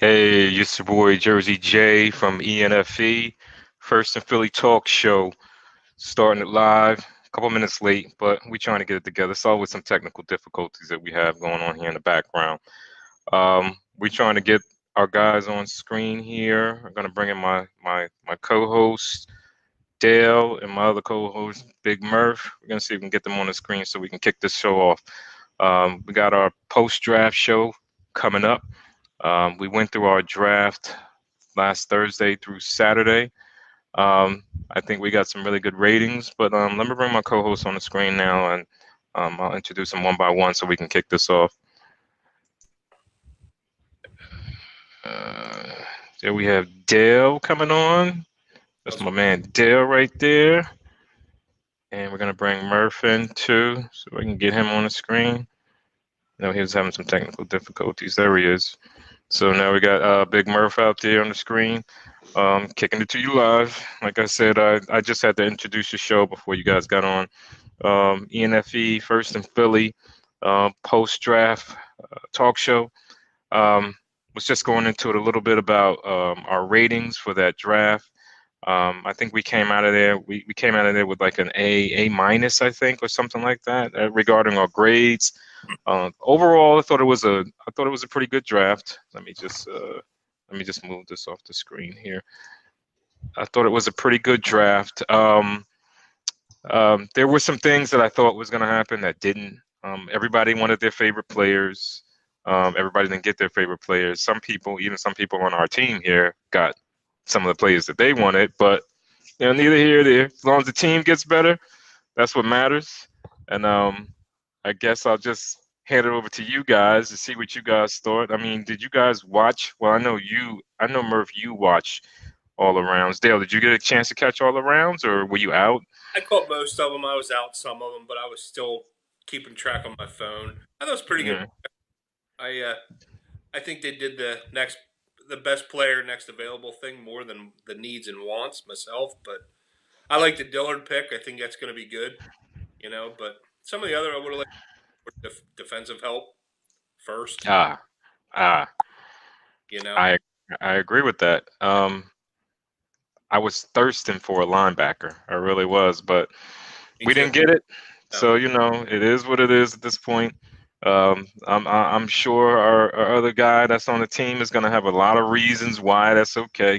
Hey, it's your boy Jerzy Jay from ENFE, First and Philly Talk Show, starting it live. A couple minutes late, but we trying to get it together. It's always some technical difficulties that we have going on here in the background. We trying to get our guys on screen here. I'm gonna bring in my co-host Dale and my other co-host Big Murph. We're gonna see if we can get them on the screen so we can kick this show off. We got our post-draft show coming up. We went through our draft last Thursday through Saturday. I think we got some really good ratings, but let me bring my co-host on the screen now, and I'll introduce them one by one so we can kick this off. Uh, there we have Dale coming on. That's my man Dale right there. And we're gonna bring Murph in too, so we can get him on the screen. No, he was having some technical difficulties. There he is. So now we got Big Murph out there on the screen. Kicking it to you live. Like I said, I just had to introduce the show before you guys got on. ENFE, First and Philly, post draft talk show. Was just going into it a little bit about our ratings for that draft. I think we came out of there. We came out of there with like an A minus, I think, or something like that, regarding our grades. Overall, I thought it was a pretty good draft. Let me just move this off the screen here. I thought it was a pretty good draft. There were some things that I thought was going to happen that didn't. Everybody wanted their favorite players. Everybody didn't get their favorite players. Even some people on our team here, got some of the players that they wanted. But neither here nor there. As long as the team gets better, that's what matters. And I guess I'll just hand it over to you guys to see what you guys thought. I mean, did you guys watch? Well, I know Murph, you watch all the rounds. Dale, did you get a chance to catch all the rounds, or were you out? I caught most of them. I was out some of them, but I was still keeping track on my phone. I thought it was pretty good. Yeah. I think they did the best player next available thing more than the needs and wants myself. But I like the Dillard pick. I think that's going to be good. But some of the other I would have liked defensive help first. Ah, ah, You know, I I agree with that. I was thirsting for a linebacker. I really was, but me we too. didn't get it. No. So it is what it is at this point. I'm sure our other guy that's on the team is going to have a lot of reasons why that's okay,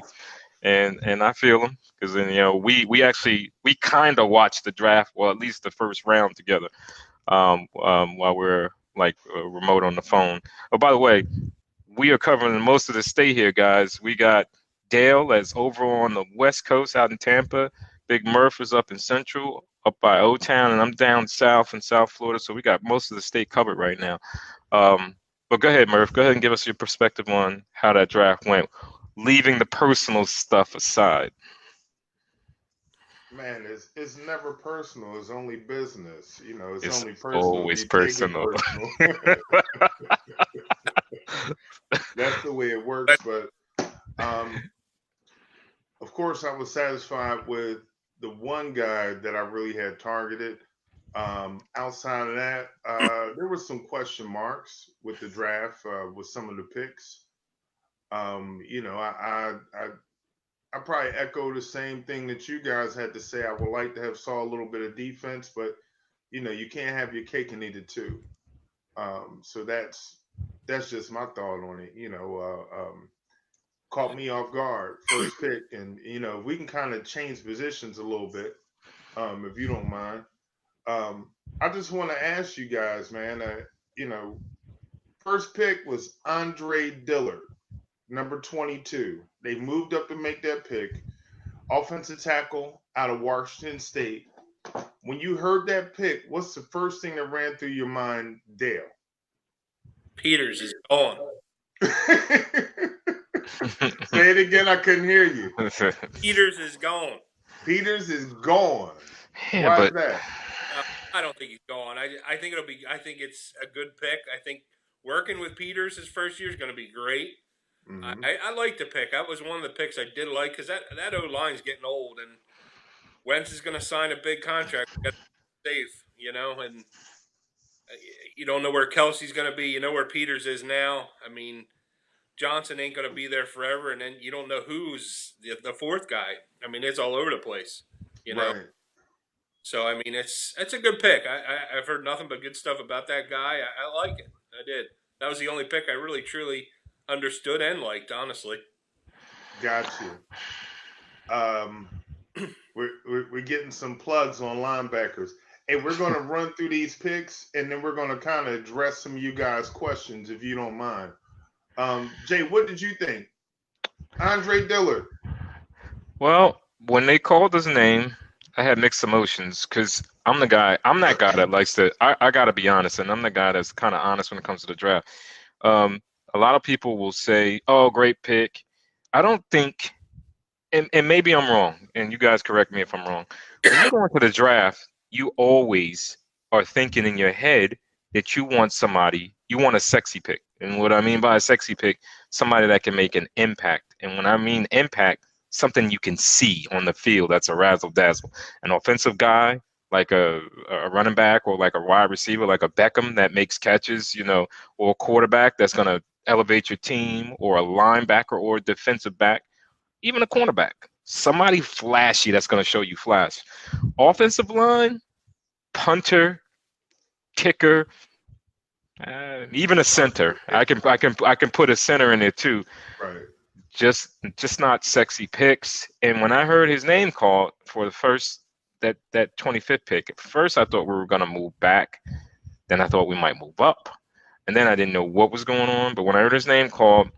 and I feel him because then we kind of watched the draft, well, at least the first round together, while we're like remote on the phone. Oh, by the way, we are covering most of the state here, guys. We got Dale that's over on the West Coast out in Tampa. Big Murph is up in Central, up by O Town, and I'm down south in South Florida. So we got most of the state covered right now. But go ahead, Murph. Go ahead and give us your perspective on how that draft went, leaving the personal stuff aside. Man, it's never personal. It's only business. It's It's only personal if always you take it personal. personal. That's the way it works. But um, of course, I was satisfied with the one guy that I really had targeted. Outside of that, there was some question marks with the draft, with some of the picks. I probably echo the same thing that you guys had to say. I would like to have saw a little bit of defense, but you can't have your cake and eat it too. So that's just my thought on it. Caught me off guard, first pick, and we can kind of change positions a little bit, if you don't mind. I just want to ask you guys, man. You know, first pick was Andre Dillard, number 22. They moved up to make that pick. Offensive tackle out of Washington State. When you heard that pick, what's the first thing that ran through your mind, Dale? Peters is gone. Say it again. I couldn't hear you. Peters is gone. Peters is gone. Yeah, Why is but that? I don't think he's gone. I think it'll be. I think it's a good pick. I think working with Peters his first year is going to be great. Hmm. I like the pick. That was one of the picks I did like because that O line's getting old, and Wentz is going to sign a big contract. Safe, and you don't know where Kelsey's going to be. You know where Peters is now. I mean, Johnson ain't going to be there forever, and then you don't know who's the fourth guy. I mean, it's all over the place, you know. Right. So I mean, it's a good pick. I've heard nothing but good stuff about that guy. I like it. I did. That was the only pick I really truly understood and liked, honestly. Got you. We're getting some plugs on linebackers. Hey, we're going to run through these picks, and then we're going to kind of address some of you guys' questions, if you don't mind. Jay, what did you think? Andre Dillard. Well, when they called his name, I had mixed emotions because I'm that guy that likes to, I got to be honest, and I'm the guy that's kind of honest when it comes to the draft. A lot of people will say, oh, great pick. I don't think, and maybe I'm wrong, and you guys correct me if I'm wrong. When you go into the draft, you always are thinking in your head that you want a sexy pick. And what I mean by a sexy pick, somebody that can make an impact. And when I mean impact, something you can see on the field that's a razzle dazzle. An offensive guy, like a running back or like a wide receiver, like a Beckham that makes catches, or a quarterback that's going to elevate your team, or a linebacker or a defensive back, even a cornerback. Somebody flashy that's going to show you flash. Offensive line, punter, kicker, even a center. I can put a center in there too. Right. Just not sexy picks. And when I heard his name called for the first that 25th pick, at first I thought we were going to move back. Then I thought we might move up. And then I didn't know what was going on. But when I heard his name called,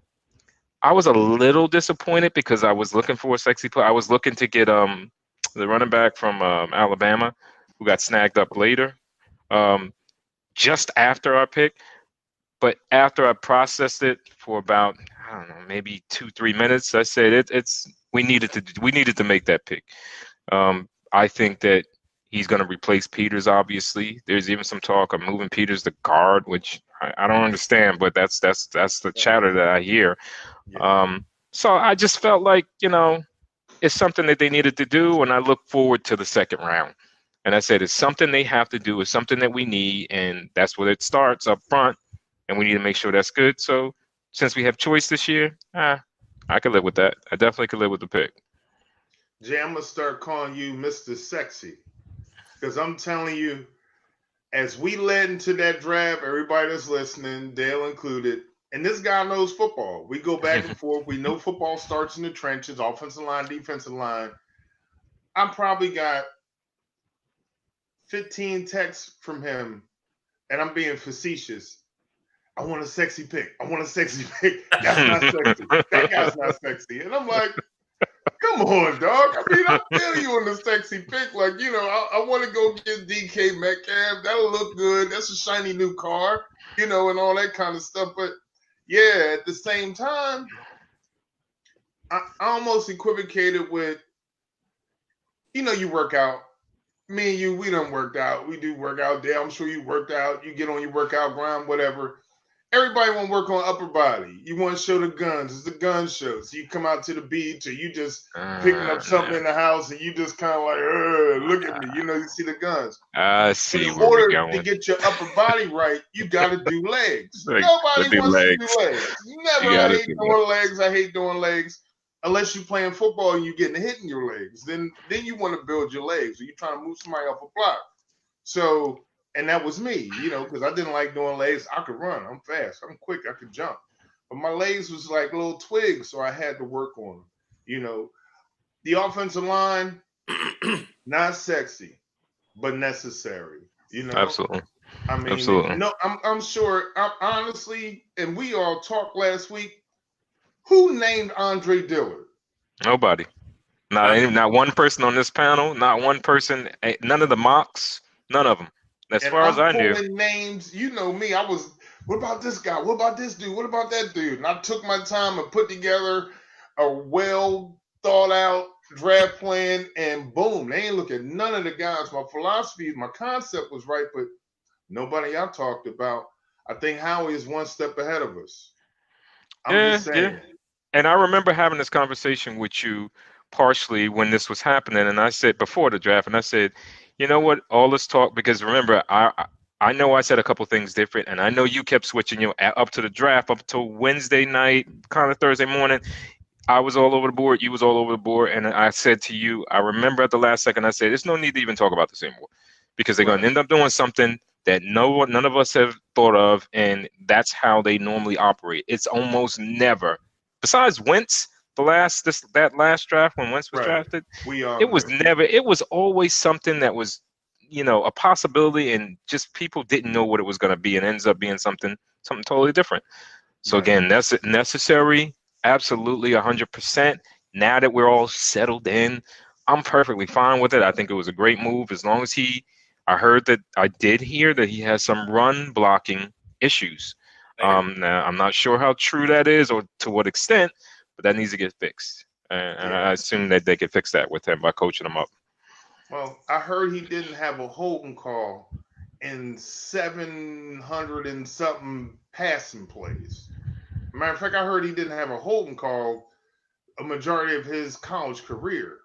I was a little disappointed because I was looking for a sexy player. I was looking to get the running back from Alabama who got snagged up later, just after our pick. But after I processed it for about, I don't know, maybe 2-3 minutes, I said we needed to make that pick. I think that he's going to replace Peters. Obviously, there's even some talk of moving Peters to guard, which I don't understand, but that's the chatter that I hear. Yeah. So I just felt like it's something that they needed to do, and I look forward to the second round. And I said it's something they have to do. It's something that we need, and that's where it starts up front. And we need to make sure that's good. So since we have choice this year, I could live with that. I definitely could live with the pick. Jay, I'm going to start calling you Mr. Sexy. Because I'm telling you, as we led into that draft, everybody that's listening, Dale included, and this guy knows football. We go back and forth. We know football starts in the trenches, offensive line, defensive line. I probably got 15 texts from him, and I'm being facetious. I want a sexy pick. I want a sexy pick. That's not sexy. That guy's not sexy. And I'm like, come on, dog. I mean, I feel you on the sexy pick. Like, I want to go get DK Metcalf. That'll look good. That's a shiny new car, and all that kind of stuff. But, yeah, at the same time, I almost equivocated with, you work out. Me and you, we done worked out. We do work out there. I'm sure you worked out. You get on your workout grind, whatever. Everybody want to work on upper body. You want to show the guns. It's the gun show. So you come out to the beach, or you just picking up something in the house, and you just kind of like, look at me. You see the guns. I see. In order to get your upper body right, you got to do legs. Nobody wants to do legs. I hate doing legs. I hate doing legs. Unless you're playing football and you're getting hit in your legs. Then you want to build your legs, or you're trying to move somebody off a block. So... And that was me, because I didn't like doing legs. I could run. I'm fast. I'm quick. I could jump. But my legs was like little twigs, so I had to work on them. The offensive line, not sexy, but necessary. Absolutely. I mean, absolutely. No, I'm sure. Honestly, and we all talked last week. Who named Andre Dillard? Nobody. Not one person on this panel. Not one person. None of the mocks. None of them. As far as I knew. Names, you know me. I was, what about this guy? What about this dude? What about that dude? And I took my time and put together a well thought out draft plan, and boom, they ain't look at none of the guys. My philosophy, my concept was right, but nobody I talked about. I think Howie is one step ahead of us. I'm just saying. Yeah. And I remember having this conversation with you partially when this was happening, and I said before the draft, and I said, you know what, all this talk, because remember, I know I said a couple things different, and I know you kept switching up to the draft, up till Wednesday night, kind of Thursday morning. I was all over the board. You was all over the board. And I said to you, I remember at the last second, I said, there's no need to even talk about this anymore because they're going to end up doing something that none of us have thought of. And that's how they normally operate. It's almost never, besides Wentz, that last draft when Wentz was drafted, it was always something that was, a possibility, and just people didn't know what it was going to be, and ends up being something totally different. So again, that's necessary. Absolutely, 100%. Now that we're all settled in, I'm perfectly fine with it. I think it was a great move as long as I did hear that he has some run blocking issues. Now, I'm not sure how true that is or to what extent, but that needs to get fixed. And I assume that they could fix that with him by coaching him up. Well, I heard he didn't have a holding call in 700 and something passing plays. Matter of fact, I heard he didn't have a holding call a majority of his college career.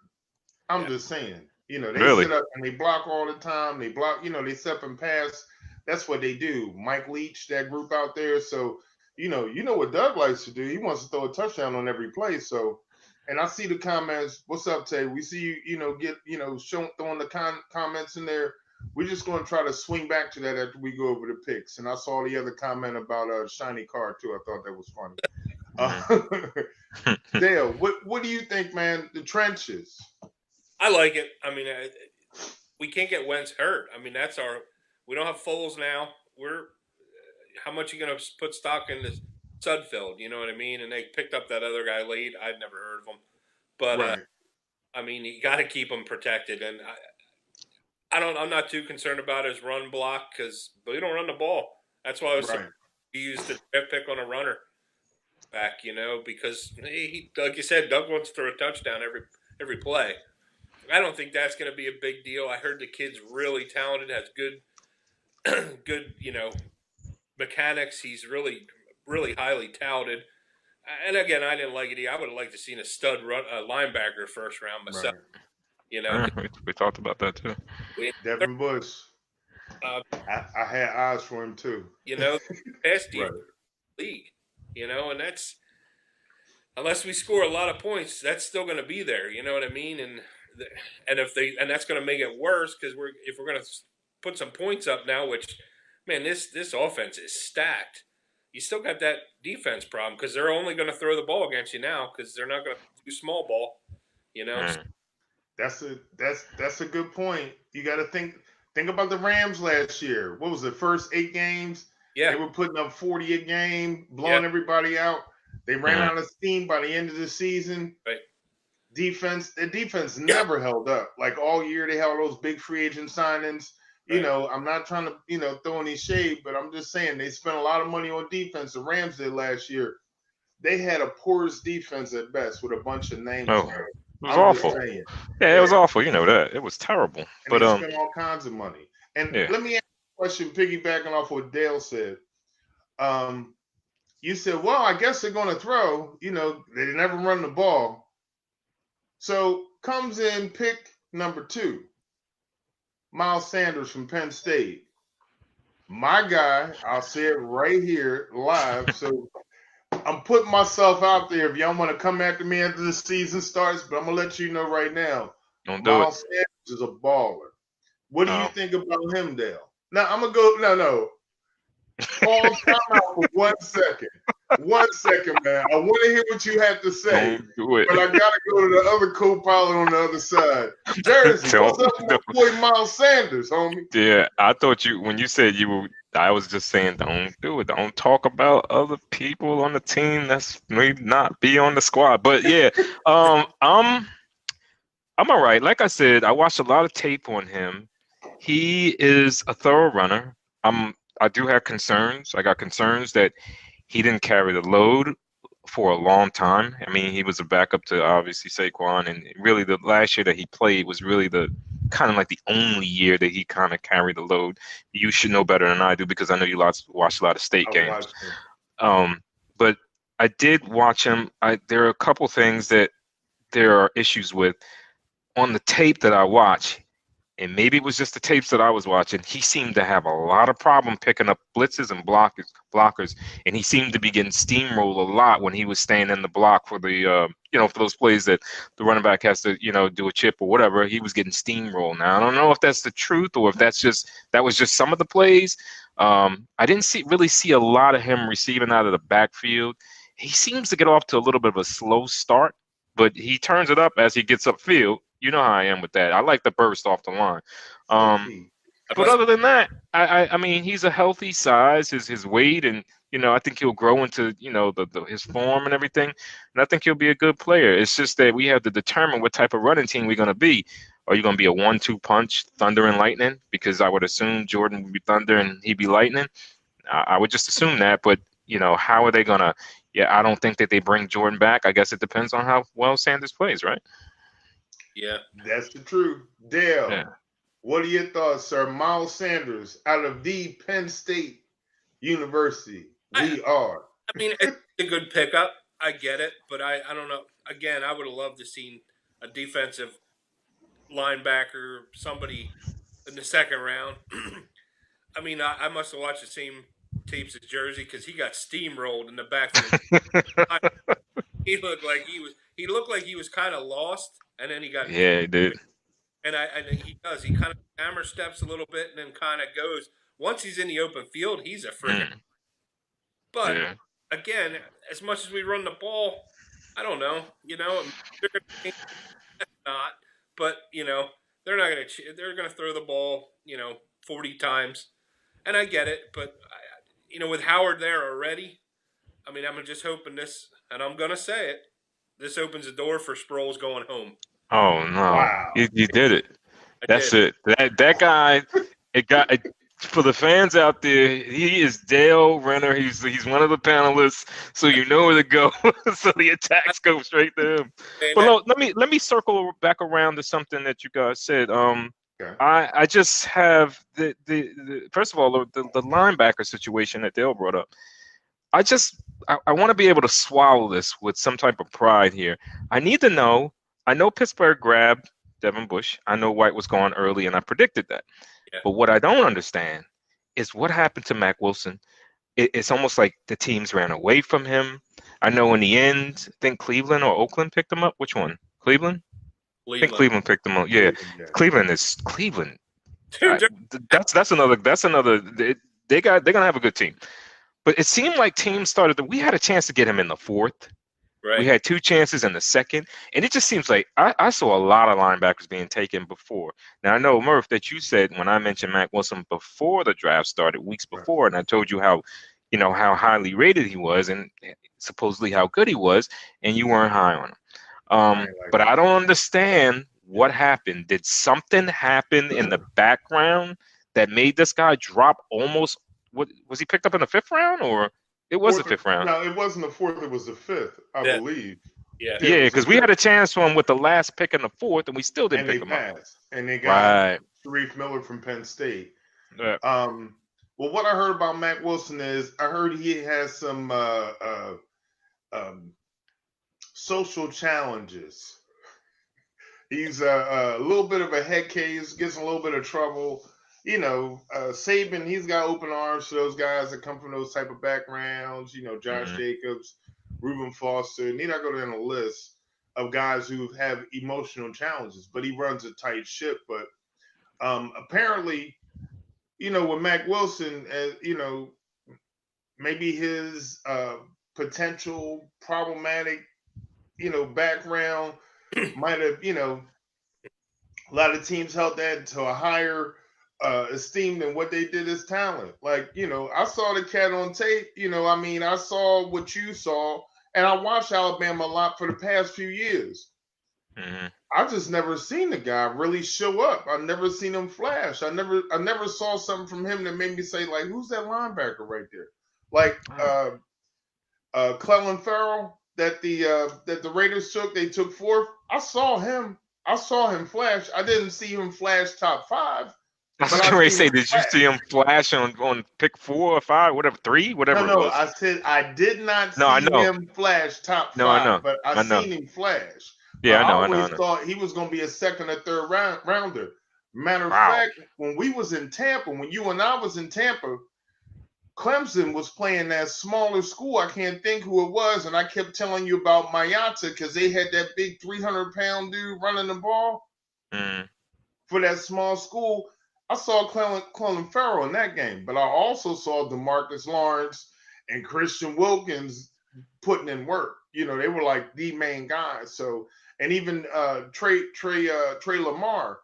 I'm just saying, they sit up and they block all the time. They block, they set up and pass. That's what they do. Mike Leach, that group out there. So, you know what Doug likes to do. He wants to throw a touchdown on every play. So, and I see the comments. What's up, Tay? We see you, throwing the comments in there. We're just going to try to swing back to that after we go over the picks. And I saw the other comment about a shiny car too. I thought that was funny. Dale, what do you think, man? The trenches. I like it. I mean, we can't get Wentz hurt. I mean, we don't have Foles now. How much are you going to put stock in this Sudfeld? You know what I mean? And they picked up that other guy late. I'd never heard of him. But, I mean, you got to keep him protected. And I'm not too concerned about his run block because we don't run the ball. That's why I was he used the draft pick on a runner back, because he, like you said, Doug wants to throw a touchdown every play. I don't think that's going to be a big deal. I heard the kid's really talented, has good, mechanics. He's really, really highly touted. And again, I didn't like it. I would have liked to seen a stud linebacker first round myself. We talked about that too. Devin Bush. I had eyes for him too. Past league. And that's unless we score a lot of points, that's still going to be there. You know what I mean? And that's going to make it worse because if we're going to put some points up now, which man, this offense is stacked. You still got that defense problem because they're only going to throw the ball against you now because they're not going to do small ball. That's a good point. You got to think about the Rams last year. What was the first 8 games? Yeah, they were putting up 40 a game, blowing everybody out. They ran out of steam by the end of the season. Right. The defense never held up. Like all year, they held those big free agent signings. Right. I'm not trying to, throw any shade, but I'm just saying they spent a lot of money on defense. The Rams did last year. They had a porous defense at best with a bunch of names. Oh, it was awful. Yeah, it was awful. You know that. It was terrible. And they spent all kinds of money. And let me ask you a question, piggybacking off what Dale said. You said, well, I guess they're going to throw. They never run the ball. So comes in pick number 2, Miles Sanders from Penn State. My guy, I'll say it right here live. So I'm putting myself out there if y'all want to come after me after the season starts, but I'm going to let you know right now. Miles Sanders is a baller. What do you think about him, Dale? Now, I'm going to go – no. Pause, time out for 1 second. 1 second, man. I want to hear what you have to say. Do it. But I got to go to the other co-pilot on the other side. Jersey, what's up with my boy Miles Sanders, homie? Yeah, I thought when you said I was just saying don't do it. Don't talk about other people on the team that's may not be on the squad. But yeah, I'm all right. Like I said, I watched a lot of tape on him. He is a thorough runner. I do have concerns. I got concerns that he didn't carry the load for a long time. I mean, he was a backup to obviously Saquon, and really the last year that he played was really the kind of like the only year that he kind of carried the load. You should know better than I do because I know you watched a lot of state games. But I did watch him. There are a couple things that there are issues with on the tape that I watch. and maybe it was just the tapes that I was watching, he seemed to have a lot of problem picking up blitzes and blockers, and he seemed to be getting steamrolled a lot when he was staying in the block for the for those plays that the running back has to do a chip or whatever. He was getting steamrolled. Now I don't know if that's the truth or if that was just some of the plays. I didn't really see a lot of him receiving out of the backfield. He seems to get off to a little bit of a slow start, but he turns it up as he gets upfield. You know how I am with that. I like the burst off the line. But other than that, I mean, he's a healthy size, his weight, and I think he'll grow into his form and everything. And I think he'll be a good player. It's just that we have to determine what type of running team we're going to be. Are you going to be a 1-2 punch, thunder and lightning? Because I would assume Jordan would be thunder and he'd be lightning. I would just assume that. But how are they going to? Yeah, I don't think that they bring Jordan back. I guess it depends on how well Sanders plays, right? Yeah, that's the truth. Dale, Yeah. What are your thoughts, sir? Miles Sanders out of the Penn State University. I mean, it's a good pickup. I get it, but I don't know. Again, I would have loved to seen a defensive linebacker, somebody in the second round. I mean, I must have watched the same tapes as Jerzy because he got steamrolled in the backfield. He looked like he was kind of lost, and then he got he did. And he does. He kind of hammer steps a little bit and then kind of goes. Once he's in the open field, he's a friggin'. But again, as much as we run the ball, I don't know. They're gonna not. But they're not going to. They're going to throw the ball 40 times, and I get it. But with Howard there already, I mean, I'm just hoping this, and I'm going to say it. This opens the door for Sproles going home. Oh no! Wow. You did it. That's it. That guy. For the fans out there, he is Dale Renner. He's one of the panelists, so you know where to go. So the attacks go straight to him. But let me circle back around to something that you guys said. I just have the first of all the linebacker situation that Dale brought up. I want to be able to swallow this with some type of pride here. I need to know. I know Pittsburgh grabbed Devin Bush. I know White was gone early, and I predicted that. Yeah. But what I don't understand is what happened to Mack Wilson. It's almost like the teams ran away from him. I know in the end, I think Cleveland or Oakland picked him up. Which one? Cleveland? I think Cleveland picked him up. Yeah, Cleveland is Cleveland. That's another. They're gonna have a good team. But it seemed like teams we had a chance to get him in the fourth. Right. We had 2 chances in the second, and it just seems like I saw a lot of linebackers being taken before. Now, I know, Murph, that you said when I mentioned Mack Wilson before the draft started, weeks before, and I told you how highly rated he was and supposedly how good he was, and you weren't high on him. But I don't understand what happened. Did something happen in the background that made this guy drop almost – was he picked up in the 5th round or – It was the 5th round. No, it wasn't the 4th. It was the 5th, I believe. Yeah, because we had a chance for him with the last pick in the 4th, and we still didn't pick him up. And they got Sharif Miller from Penn State. Yeah. Well, what I heard about Mack Wilson is I heard he has some social challenges. He's a little bit of a head case, gets in a little bit of trouble. Saban, he's got open arms to those guys that come from those type of backgrounds, Josh Jacobs, Reuben Foster. Need I go down a list of guys who have emotional challenges, but he runs a tight ship. But apparently, with Mack Wilson, maybe his potential problematic, background might have, a lot of teams held that to a higher esteem than what they did as talent. Like, I saw the cat on tape, I saw what you saw, and I watched Alabama a lot for the past few years. Mm-hmm. I just never seen the guy really show up. I never seen him flash. I never saw something from him that made me say, like, who's that linebacker right there? Like Clelin Ferrell that the Raiders took, they took 4th. I saw him flash. I didn't see him flash top 5. I was going to say, did you see him flash on pick 4 or 5, whatever, 3, whatever it was? I said I did not see him flash top 5, I know. But I seen him flash. Yeah, I always know. thought he was going to be a 2nd or 3rd rounder. Matter of Wow. fact, when we was in Tampa, when you and I was in Tampa, Clemson was playing that smaller school. I can't think who it was, and I kept telling you about Mayata because they had that big 300-pound dude running the ball Mm. for that small school. I saw Clelin Ferrell in that game, but I also saw DeMarcus Lawrence and Christian Wilkins putting in work. You know, they were like the main guys. So, and even Trey Lamar,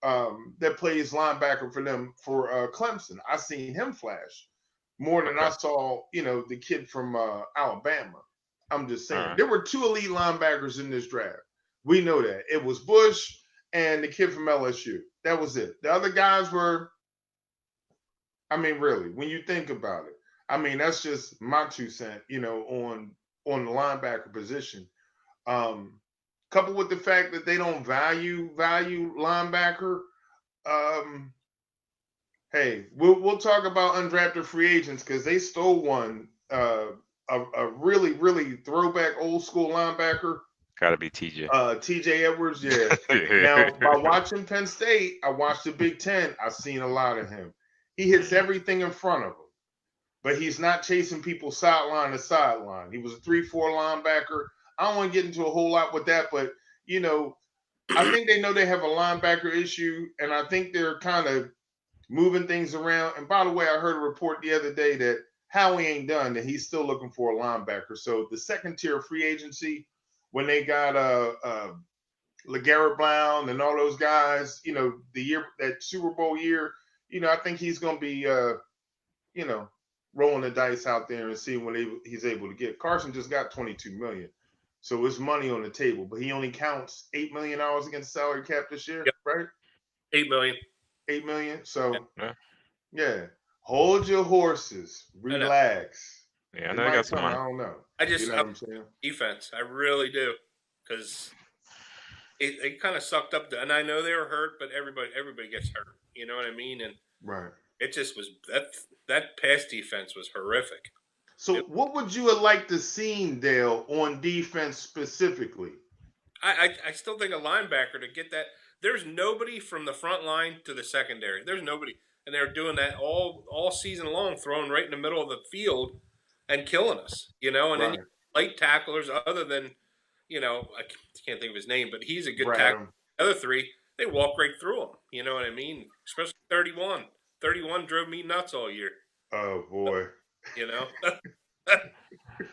that plays linebacker for them for Clemson. I seen him flash more than I Okay. saw, you know, the kid from Alabama. I'm just All saying. right. There were 2 elite linebackers in this draft. We know that. It was Bush and the kid from LSU. That was it. The other guys were, I mean, really, when you think about it, I mean, that's just my 2 cents, you know, on the linebacker position. Coupled with the fact that they don't value linebacker, um, hey, we'll talk about undrafted free agents because they stole one, a really throwback old school linebacker, Got to be TJ. T.J. Edwards. Yeah. Now, by watching Penn State, I watched the Big Ten. I've seen a lot of him. He hits everything in front of him, but he's not chasing people sideline to sideline. He was a 3-4 linebacker. I don't want to get into a whole lot with that, but you know, I think they know they have a linebacker issue, and I think they're kind of moving things around. And by the way, I heard a report the other day that Howie ain't done, that he's still looking for a linebacker. So the second tier of free agency, when they got LeGarrette Blount and all those guys, you know, the year, that Super Bowl year, you know, I think he's going to be, you know, rolling the dice out there and seeing what he's able to get. Carson just got $22 million. So it's money on the table, but he only counts $8 million against the salary cap this year, Yep. right? 8 million. 8 million. So Yeah. yeah, hold your horses, I know. relax. Yeah, I It know they got might some come. I money. don't know. I You just know I what I'm saying? defense. I really do, because it kind of sucked up. And I know they were hurt, but everybody gets hurt. You know what I mean? And Right. it just was that pass defense was horrific. So what would you have liked to seen, Dale, on defense specifically? I still think a linebacker to get that. There's nobody from the front line to the secondary. There's nobody, and they're doing that all season long, throwing right in the middle of the field and killing us. You know, and then Right. light tacklers other than, you know, I can't think of his name, but he's a good tackler. Bradham. The other 3, they walk right through them. You know what I mean? Especially 31. 31 drove me nuts all year. Oh boy. You know, but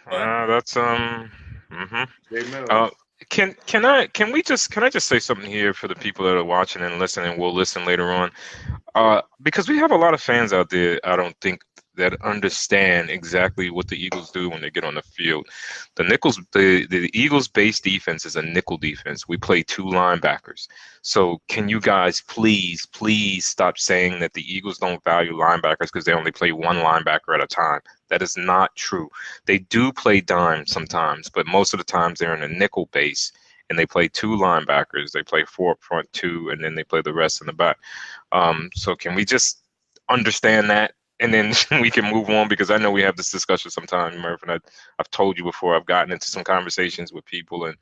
That's Jay Uh, Mills. can I just say something here for the people that are watching and listening? We'll listen later on. Because we have a lot of fans out there, I don't think, that understand exactly what the Eagles do when they get on the field. The Eagles' base defense is a nickel defense. We play 2 linebackers. So can you guys please stop saying that the Eagles don't value linebackers because they only play 1 linebacker at a time? That is not true. They do play dime sometimes, but most of the times they're in a nickel base and they play 2 linebackers. They play 4 up front, 2, and then they play the rest in the back. So can we just understand that, and then we can move on? Because I know we have this discussion sometimes, Murph, and I've told you before, I've gotten into some conversations with people, and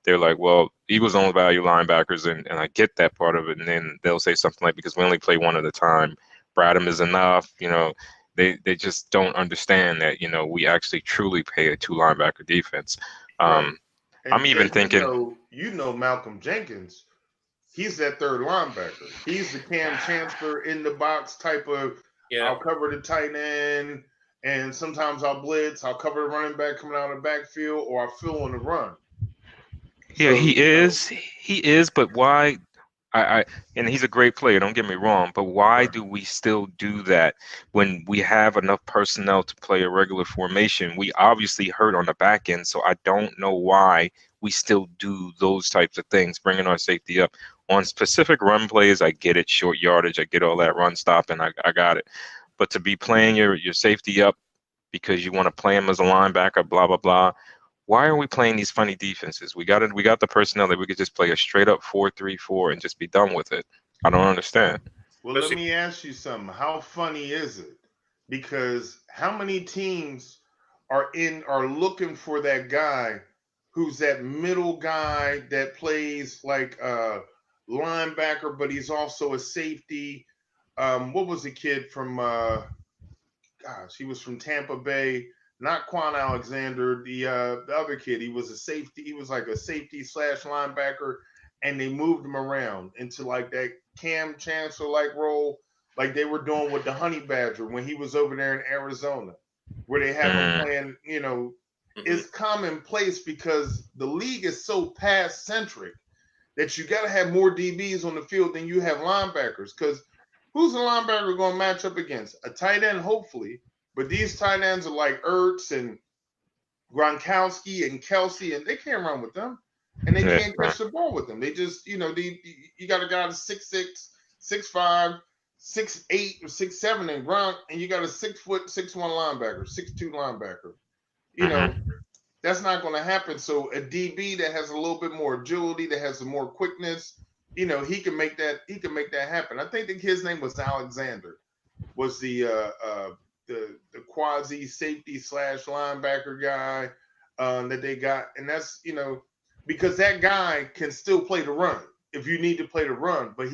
they're like, well, Eagles don't value linebackers, and I get that part of it. And then they'll say something like, because we only play 1 at a time, Bradham is enough. You know, they just don't understand that, you know, we actually truly play a 2 linebacker defense. Right. I'm And even Jay, thinking, you know Malcolm Jenkins. He's that third linebacker. He's the Cam Chancellor in the box type of. yeah, I'll cover the tight end, and sometimes I'll blitz. I'll cover the running back coming out of the backfield, or I'll fill on the run. yeah, So he is, but why? I and he's a great player, don't get me wrong, but why right, do we still do that when we have enough personnel to play a regular formation? We obviously hurt on the back end, so I don't know why we still do those types of things, bringing our safety up. On specific run plays, I get it, short yardage, I get all that, run stop, and I got it. But to be playing your safety up because you want to play him as a linebacker, blah, blah, blah. Why are we playing these funny defenses? We got it. We got the personnel that we could just play a straight up 4-3-4 and just be done with it. I don't understand. well, let especially me ask you something. How funny is it? Because how many teams are looking for that guy who's that middle guy that plays like linebacker, but he's also a safety. What was the kid from? Gosh, he was from Tampa Bay. Not Quan Alexander, the other kid. He was a safety. He was like a safety slash linebacker, and they moved him around into like that Cam Chancellor like role, like they were doing with the Honey Badger when he was over there in Arizona, where they have him playing. You know, it's commonplace because the league is so pass centric that you got to have more DBs on the field than you have linebackers. Because who's the linebacker going to match up against? A tight end, hopefully. But these tight ends are like Ertz and Gronkowski and Kelsey, and they can't run with them. And they can't catch the ball with them. They just, you know, you got a guy that's 6'6", 6'5", 6'8", or 6'7", and Gronk, and you got a 6'1" linebacker, 6'2" linebacker. You know, that's not going to happen. So a DB that has a little bit more agility, that has some more quickness, you know, he can make that happen. I think the kid's name was Alexander, was the quasi safety slash linebacker guy that they got, and that's, you know, because that guy can still play the run if you need to play the run, but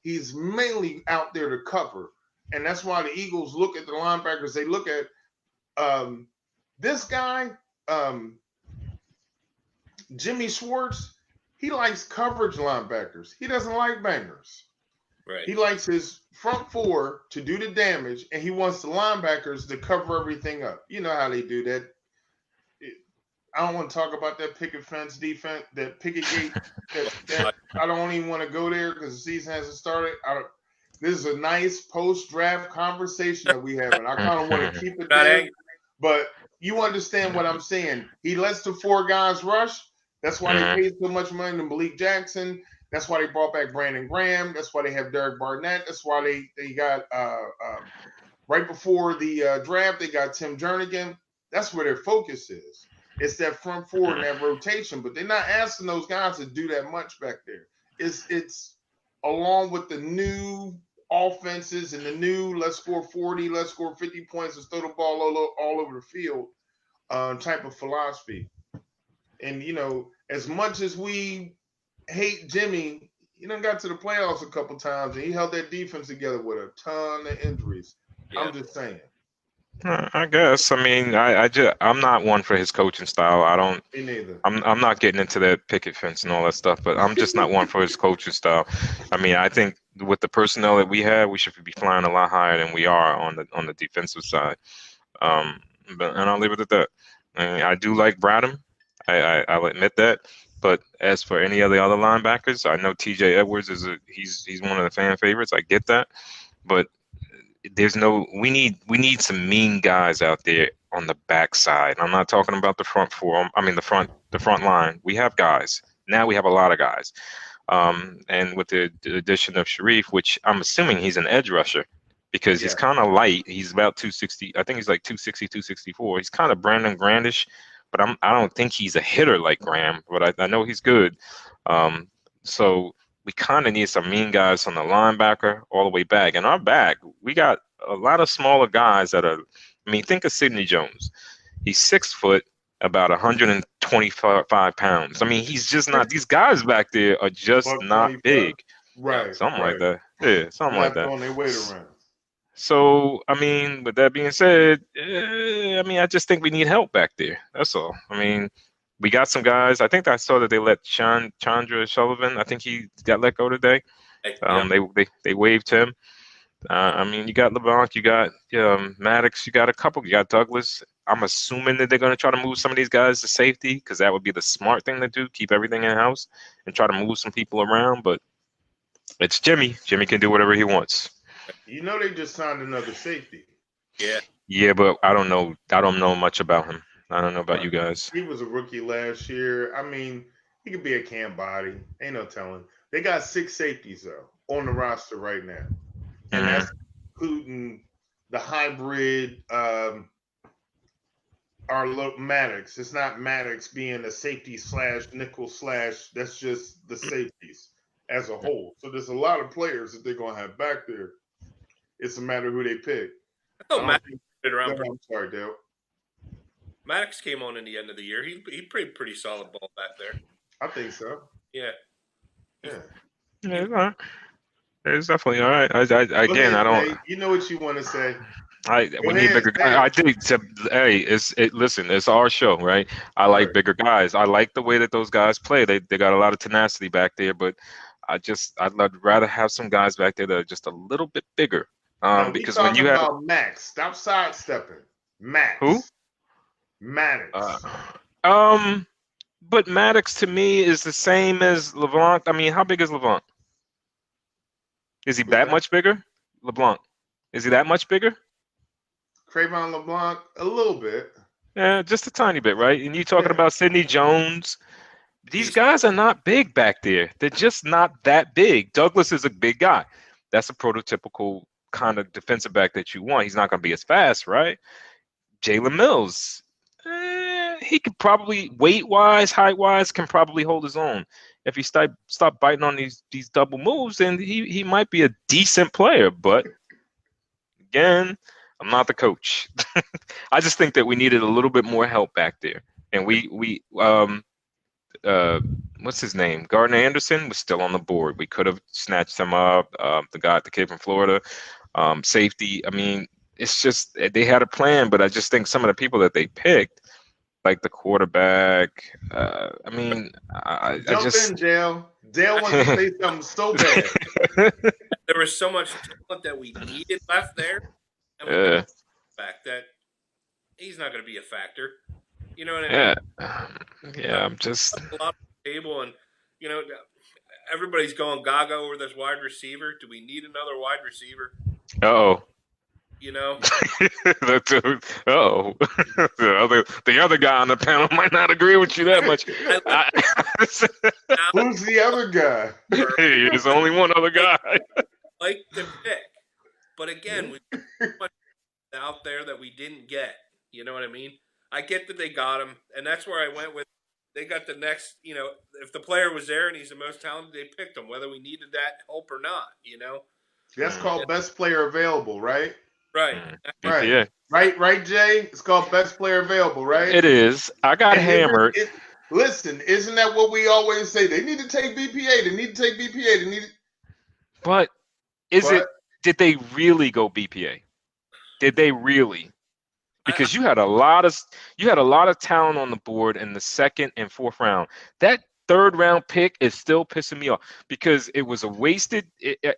he's mainly out there to cover, and that's why the Eagles look at the linebackers. They look at this guy, Jimmy Schwartz. He likes coverage linebackers. He doesn't like bangers. Right. He likes his front four to do the damage, and he wants the linebackers to cover everything up. You know how they do that. I don't want to talk about that picket fence defense, that picket gate. That I don't even want to go there because the season hasn't started. This is a nice post-draft conversation that we have, and I kind of want to keep it there. But you understand what I'm saying. He lets the four guys rush. That's why they paid so much money to Malik Jackson. That's why they brought back Brandon Graham. That's why they have Derek Barnett. That's why they got right before the draft, they got Tim Jernigan. That's where their focus is. It's that front four and that rotation, but they're not asking those guys to do that much back there. It's along with the new offenses and the new let's score 40, let's score 50 points, let's throw the ball all over the field type of philosophy. And, you know, as much as we hate Jimmy, he done got to the playoffs a couple times, and he held that defense together with a ton of injuries. Yeah. I'm just saying. I guess. I mean, I'm not one for his coaching style. I don't. Me neither. I'm not getting into that picket fence and all that stuff, but I'm just not one for his coaching style. I mean, I think with the personnel that we have, we should be flying a lot higher than we are on the defensive side. And I'll leave it at that. I mean, I do like Bradham. I'll admit that. But as for any of the other linebackers, I know T.J. Edwards he's one of the fan favorites. I get that, but we need some mean guys out there on the backside. I'm not talking about the front four. I mean the front line. We have guys. Now we have a lot of guys. And with the addition of Sharif, which I'm assuming he's an edge rusher because he's kind of light. He's about 260. I think he's like 260, 264. He's kind of Brandon Grandish, but I don't think he's a hitter like Graham, but I know he's good. So we kind of need some mean guys on the linebacker all the way back. And our back, we got a lot of smaller guys that are, I mean, think of Sidney Jones. He's 6 foot, about 125 pounds. I mean, he's just not, these guys back there are just not big. Right. Something like that. Yeah, something like that. Throwing their weight around. So, I mean, with that being said, I mean, I just think we need help back there. That's all. I mean, we got some guys. I think I saw that they let Chandra Sullivan. I think he got let go today. They waived him. I mean, you got LeBlanc, you got Maddox, you got a couple. You got Douglas. I'm assuming that they're going to try to move some of these guys to safety because that would be the smart thing to do. Keep everything in house and try to move some people around. But it's Jimmy. Jimmy can do whatever he wants. You know, they just signed another safety. Yeah. Yeah, but I don't know. I don't know much about him. I don't know about you guys. He was a rookie last year. I mean, he could be a camp body. Ain't no telling. They got 6 safeties, though, on the roster right now. And that's including the hybrid Maddox. It's not Maddox being a safety slash nickel slash. That's just the safeties as a whole. So there's a lot of players that they're going to have back there. It's a matter of who they pick. Maddox did around. I'm sorry, Dale. Maddox came on in the end of the year. He played pretty solid ball back there. I think so. Yeah. Yeah. Yeah, it's all right. It's definitely all right. Go Again, ahead, I don't. Jay. You know what you want to say. Go We need ahead, bigger say guys. it. I think. Hey, listen, it's our show, right? I like Right. bigger guys. I like the way that those guys play. They got a lot of tenacity back there, but I'd rather have some guys back there that are just a little bit bigger. Now we Because when talking you have about Max. Stop sidestepping. who? Max. Uh, Maddox. um, but Maddox to me is the same as LeBlanc. I mean, how big is LeBlanc? Is he Who's that that? much bigger? LeBlanc. Is he that much bigger? Cravon LeBlanc, a little bit. Yeah, just a tiny bit, right? And you talking Yeah. about Sidney Jones. These He's guys are not big back there. They're just not that big. Douglas is a big guy. That's a prototypical kind of defensive back that you want. He's not going to be as fast, right? Jalen Mills, he could probably weight wise, height wise, can probably hold his own. If he stop biting on these double moves, then he might be a decent player. But again, I'm not the coach. I just think that we needed a little bit more help back there, and we uh, what's his name? Gardner Anderson was still on the board. We could have snatched him up. The kid from Florida, safety. I mean, it's just they had a plan, but I just think some of the people that they picked, like the quarterback. I mean, I Jump in, just Dale. Dale wants to say something so bad. there was so much talent that we needed left there, and we got yeah, back that he's not going to be a factor. You know what I mean? yeah, yeah. I'm just A lot on the table, and you know, everybody's going gaga over this wide receiver. Do we need another wide receiver? oh. You know, Oh, the other guy on the panel might not agree with you that much. Who's the other guy? Hey, there's only one other guy. like the pick, but again, we put so much out there that we didn't get. You know what I mean? I get that they got him, and that's where I went with. They got the next. You know, if the player was there and he's the most talented, they picked him, whether we needed that help or not. You know, That's called best player available, right? right? Right. Yeah, Right, Jay? It's called best player available, right? it is. I got And hammered. listen, isn't that what we always say? They need to take BPA. They need to take BPA. They need to, But did they really go BPA? Did they really? Because you had a lot of talent on the board in the second and fourth round. That third round pick is still pissing me off because it was a wasted.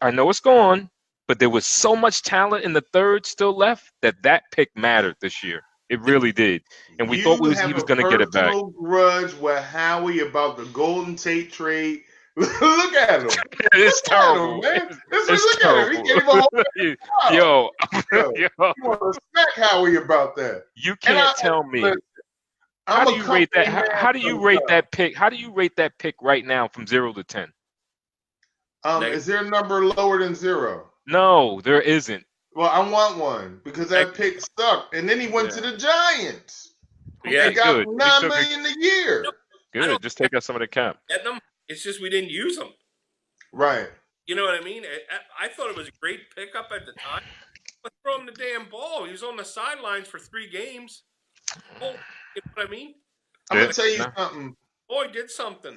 I know it's gone, but there was so much talent in the third still left that pick mattered this year. It really did, and we thought he was going to get it back. Personal grudge with Howie about the Golden Tate trade. Look at him. It's Look at terrible. him, man. It's Look at him. He gave a whole Yo, You want to smack Howie about that? you can't tell me. Listen, How I'm do a you rate that? company man How do you from rate that pick? How do you rate that pick right now from 0 to 10? Is there a number lower than 0? No, there isn't. Well, I want one because that pick sucked. And then he went to the Giants. Yeah, They got good. $9 million a year. Good. Just take out some of the cap. getting them. It's just we didn't use them. Right. You know what I mean? I thought it was a great pickup at the time. Let's throw him the damn ball. He was on the sidelines for 3 games. Oh, you know what I mean? I'm going to tell you something. Boy, did something.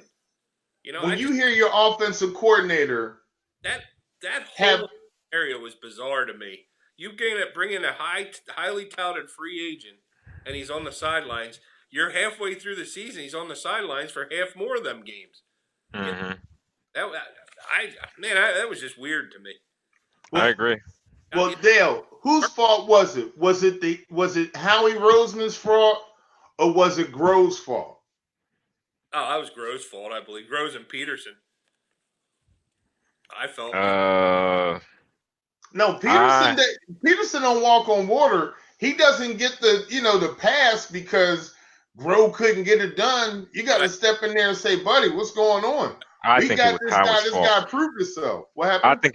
You know, When you hear your offensive coordinator, that whole area was bizarre to me. You bring in a highly touted free agent, and he's on the sidelines. You're halfway through the season. He's on the sidelines for half more of them games. Mm-hmm. That was just weird to me. I agree. Well, Dale, whose fault was it? Was it Howie Roseman's fault or was it Grove's fault? Oh, that was Grove's fault, I believe. Groves and Peterson. I felt. No, Peterson don't walk on water. He doesn't get the pass because Grove couldn't get it done. You got to step in there and say, buddy, what's going on? I think it was Howie's This fault. guy proved himself. What happened? I think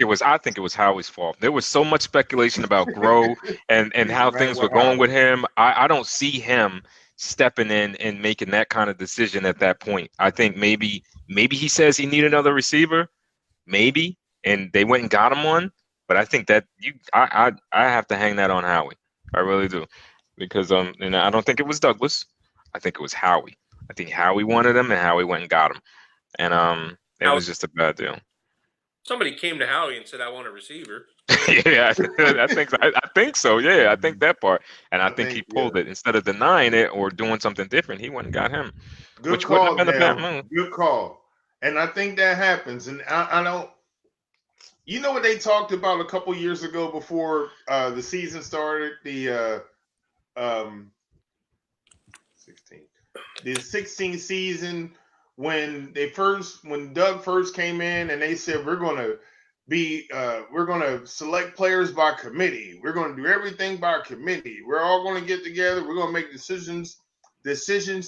it was Howie's fault. There was so much speculation about Grove and how things were going with him. I don't see him stepping in and making that kind of decision at that point. I think maybe he says he needed another receiver, maybe, and they went and got him one. But I think that I have to hang that on Howie. I really do, because and I don't think it was Douglas. I think it was Howie. I think Howie wanted him, and Howie went and got him, and it was just a bad deal. Somebody came to Howie and said, "I want a receiver." Yeah, I think so. Yeah, I think that part, and I think he yeah. pulled it instead of denying it or doing something different. He went and got him, Good which wouldn't have call, been a bad Dale. move. Good call. And I think that happens. And I don't. You know what they talked about a couple years ago before the season started? The 16, the 16th season when Doug first came in and they said we're gonna select players by committee. We're gonna do everything by committee. We're all gonna get together. We're gonna make decisions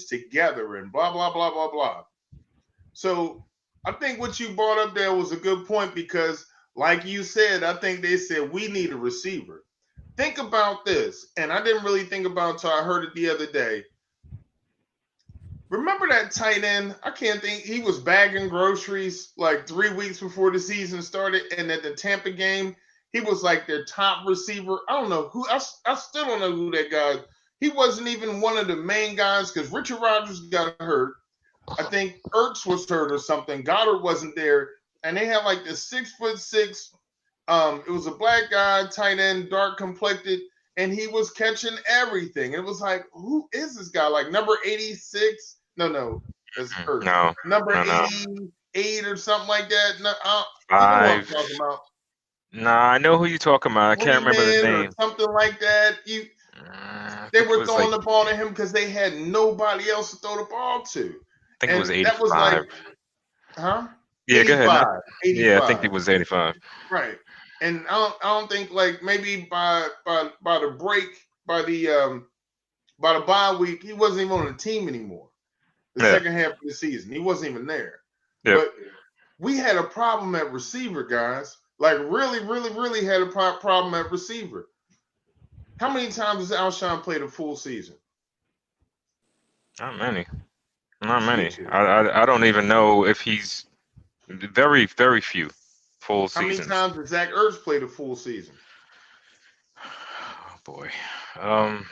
together and blah blah blah blah blah. So I think what you brought up there was a good point because, like you said, I think they said we need a receiver. Think about this, and I didn't really think about it until I heard it the other day. Remember that tight end? I can't think. He was bagging groceries like 3 weeks before the season started, and at the Tampa game, he was like their top receiver. I don't know who. I still don't know who that guy. He wasn't even one of the main guys because Richard Rodgers got hurt. I think Ertz was hurt or something. Goddard wasn't there, and they had like the 6'6". It was a black guy, tight end, dark complected, and he was catching everything. It was like, who is this guy? Like number 86? No, that's Ertz. No, Number no. 88 or something like that. No, you know what I'm 5. talking about. Nah, I know who you're talking about. I can't remember the Freeman or name. something like that. I They think it were was throwing like the ball to him because they had nobody else to throw the ball to. I think it was And that was 85. like, huh? Yeah, go ahead. 85. Yeah, I think it was 85. Right. And I don't think like maybe by the break by the bye week he wasn't even on the team anymore. The second half of the season he wasn't even there. Yep. But we had a problem at receiver, guys. Like really had a problem at receiver. How many times has Alshon played a full season? Not many. Not many. I don't even know if he's very few full How many seasons. times has Zach Ertz played a full season? Oh boy. Damn,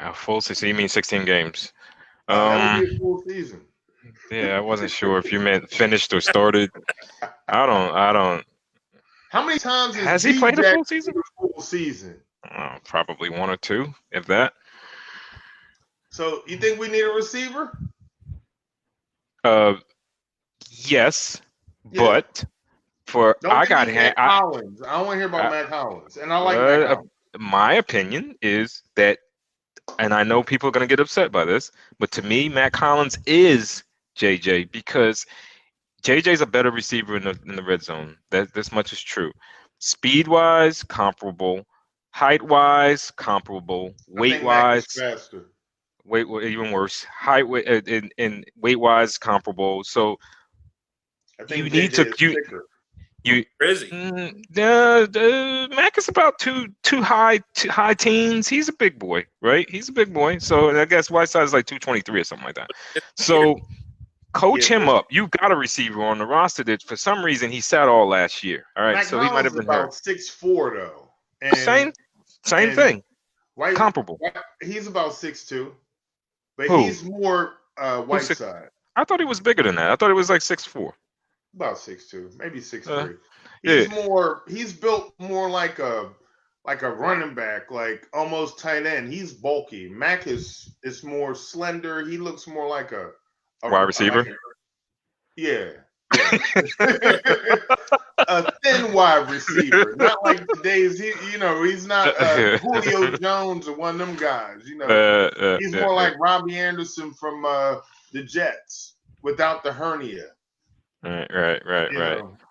a full season. You mean 16 games? That would be a full season. Yeah, I wasn't sure if you meant finished or started. I don't. How many times has he played a full season? Full season. Probably 1 or 2, if that. So you think we need a receiver? Yes, yeah. But Matt Collins. I don't want to hear about Matt Collins, and I like Matt Collins. My opinion is that, and I know people are going to get upset by this, but to me, Matt Collins is JJ because JJ's a better receiver in the red zone. This much is true. Speed-wise, comparable. Height-wise, comparable. Weight-wise, faster. Weight even worse. Height and weight-wise, comparable. So you need to Crazy. Mac is about two high teens. He's a big boy, right? He's a big boy. So I guess Whiteside is like 223 or something like that. So coach him up. You got a receiver on the roster that for some reason he sat all last year. All right, Mac so he might have been about 6'4" though. And, same thing. Comparable. He's about 6'2", but Who? he's more Whiteside. I thought he was bigger than that. I thought it was like 6'4". About 6'2", maybe 6'3". He's built more like a running back, like almost tight end. He's bulky. Mac is more slender. He looks more like a wide receiver. Yeah. A thin wide receiver, not like today's. He's not Julio Jones or one of them guys. He's more like Robbie Anderson from the Jets without the hernia. Right.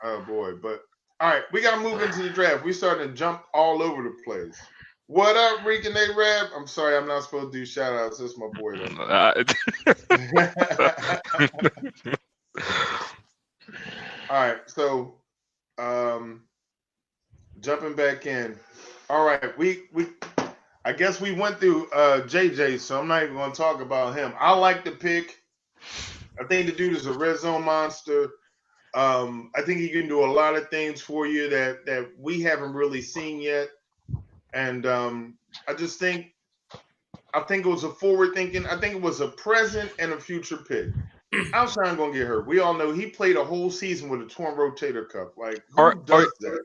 Oh boy, but all right, we gotta move into the draft. We starting to jump all over the place. What up, Reek and A-Rab? I'm sorry, I'm not supposed to do shout outs. That's my boy though. All right, so jumping back in. All right, we I guess we went through JJ, so I'm not even gonna talk about him. I like the pick. I think the dude is a red zone monster. I think he can do a lot of things for you that we haven't really seen yet. And I think it was a forward thinking. I think it was a present and a future pick. Alshon gonna get hurt. We all know he played a whole season with a torn rotator cuff. Like, Are who are does that?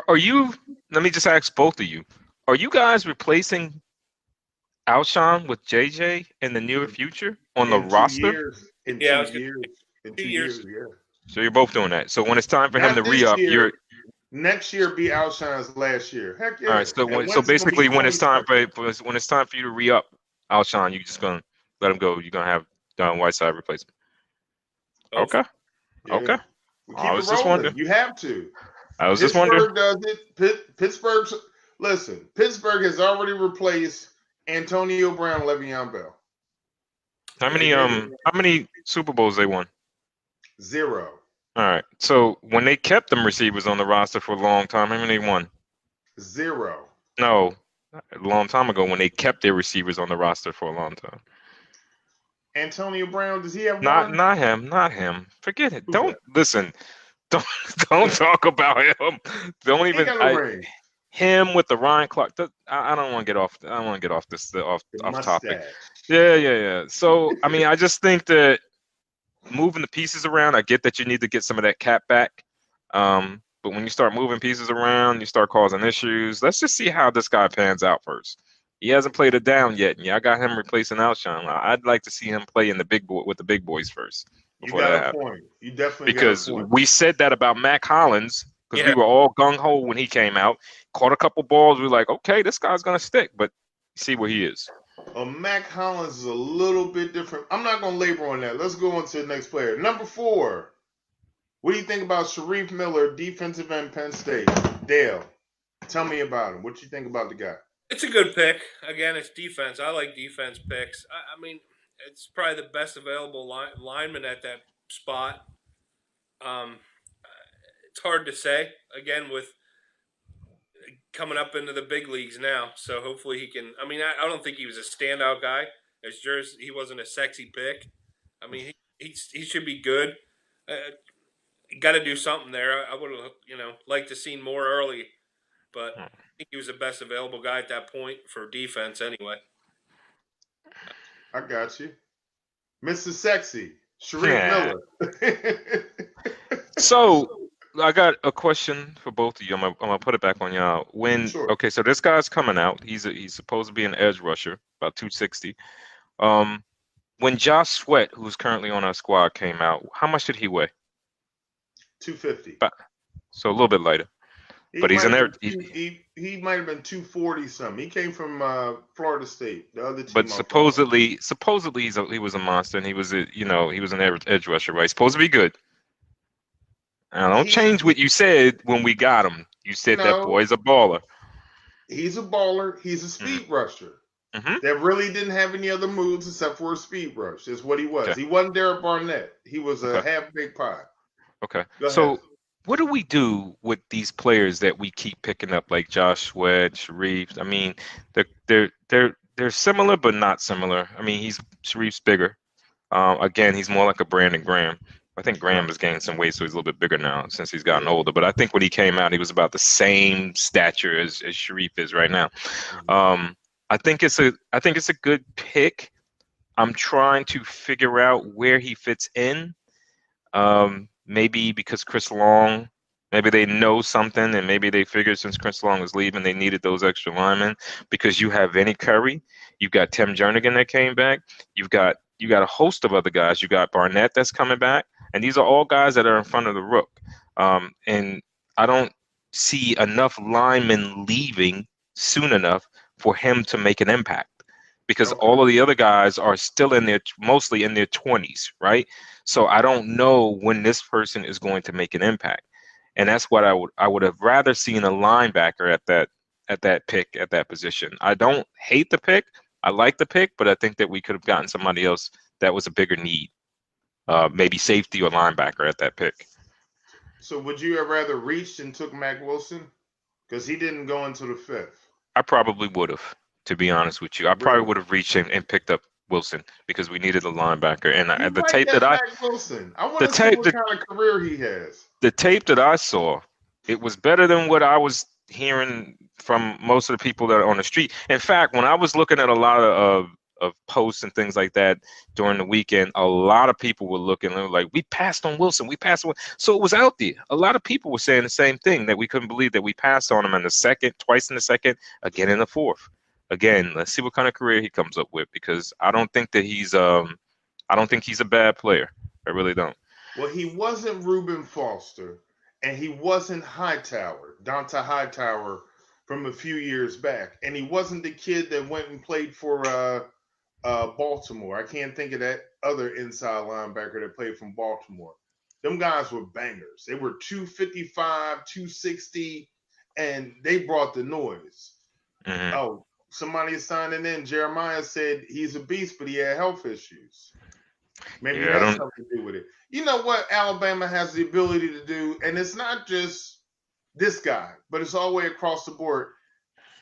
are you? Let me just ask both of you. Are you guys replacing Alshon with JJ in the near future on the In 2 roster? years. In Yeah, I 2 was gonna years. In 2 2 years. years, yeah. So you're both doing that. So when it's time for him to Not this re-up, you're year. Next year be Alshon's last year. Heck all yeah. right. So And so Wentz is gonna be basically, when it's 20 time something. when it's time for you to re-up Alshon, you're just gonna let him go. You're gonna have Whiteside replace him. Okay. Yeah. Okay. We I keep it was just rolling. wondering. You have to. I was just wondering. Pittsburgh does it. Pittsburgh. Listen, Pittsburgh has already replaced Antonio Brown, Le'Veon Bell. How They many did it. how many Super Bowls they won? 0. All right. So when they kept them receivers on the roster for a long time, how many they won? 0. No, a long time ago when they kept their receivers on the roster for a long time. Antonio Brown, does he have Not one? not him. Forget it. Who's Don't that? listen. Don't don't talk about him. Don't He even got a ring. him with the Ryan Clark. I don't want to get off. I don't want to get off this The off topic. mustache. Yeah. So I mean, I just think that moving the pieces around, I get that you need to get some of that cap back. But when you start moving pieces around, you start causing issues. Let's just see how this guy pans out first. He hasn't played it down yet, and I got him replacing Alshon. I'd like to see him play in the big boy with the big boys first You before that got a happens. point. You definitely got a Because point. we said that about Mac Hollins because we Yeah. were all gung ho when he came out. Caught a couple balls. We were like, okay, this guy's gonna stick. But see where he is. Mac Hollins is a little bit different. I'm not going to labor on that. Let's go on to the next player. Number 4. What do you think about Sharif Miller, defensive end, Penn State? Dale, tell me about him. What do you think about the guy? It's a good pick. Again, it's defense. I like defense picks. I mean, it's probably the best available lineman at that spot. Um, it's hard to say. Again, with coming up into the big leagues now, so hopefully he can. I mean, I don't think he was a standout guy. As Jersey, he wasn't a sexy pick. I mean, he should be good. Got to do something there. I would have liked to seen more early, but I think he was the best available guy at that point for defense anyway. I got you. Mr. Sexy, Sharif Yeah. Miller. So I got a question for both of you. I'm gonna put it back on y'all. Sure. Okay, so this guy's coming out. He's supposed to be an edge rusher, about 260. When Josh Sweat, who's currently on our squad, came out, how much did he weigh? 250. So a little bit lighter. But he's in there. He might have been 240 something. He came from Florida State, the other team. But supposedly he was a monster, and he was an edge rusher, right? Supposed to be good. Now don't change what you said when we got him. You said that boy's a baller. He's a baller. He's a speed rusher. That really didn't have any other moves except for a speed rush. Is what he was. Okay. He wasn't Derek Barnett. He was a half-baked pie. Okay. Go So ahead. what do we do with these players that we keep picking up, like Josh Sweat, Sharif? I mean, they're similar but not similar. I mean, Sharif's bigger. Again, he's more like a Brandon Graham. I think Graham has gained some weight, so he's a little bit bigger now since he's gotten older. But I think when he came out, he was about the same stature as Sharif is right now. I think it's a good pick. I'm trying to figure out where he fits in. Maybe because Chris Long, maybe they know something, and maybe they figured since Chris Long was leaving, they needed those extra linemen. Because you have Vinny Curry, you've got Tim Jernigan that came back, you got a host of other guys. You got Barnett that's coming back, and these are all guys that are in front of the rook. And I don't see enough linemen leaving soon enough for him to make an impact. Because all of the other guys are still mostly in their 20s, right? So I don't know when this person is going to make an impact, and that's what I would have rather seen a linebacker at that pick at that position. I don't hate the pick. I like the pick, but I think that we could have gotten somebody else that was a bigger need, maybe safety or linebacker at that pick. So would you have rather reached and took Mac Wilson? Because he didn't go into the 5th. I probably would have, to be honest with you. I probably would have reached and picked up Wilson because we needed a linebacker. And the tape that Mac Wilson. I want to see what kind of career he has. The tape that I saw, it was better than what I was hearing from most of the people that are on the street. In fact, when I was looking at a lot posts and things like that during the weekend, a lot of people were looking like, we passed on Wilson, we passed on. So it was out there. A lot of people were saying the same thing, that we couldn't believe that we passed on him in the second, twice in the second, again in the fourth. Again, let's see what kind of career he comes up with, because I don't think he's a bad player. I really don't. Well, he wasn't Reuben Foster, and he wasn't Dante Hightower from a few years back, and he wasn't the kid that went and played for Baltimore. I can't think of that other inside linebacker that played from Baltimore. Them guys were bangers. They were 255, 260, and they brought the noise. Mhm. Oh, somebody is signing in. Jeremiah said he's a beast, but he had health issues. Maybe Yeah, I that's don't. something to do with it. You know what Alabama has the ability to do, and it's not just this guy, but it's all the way across the board.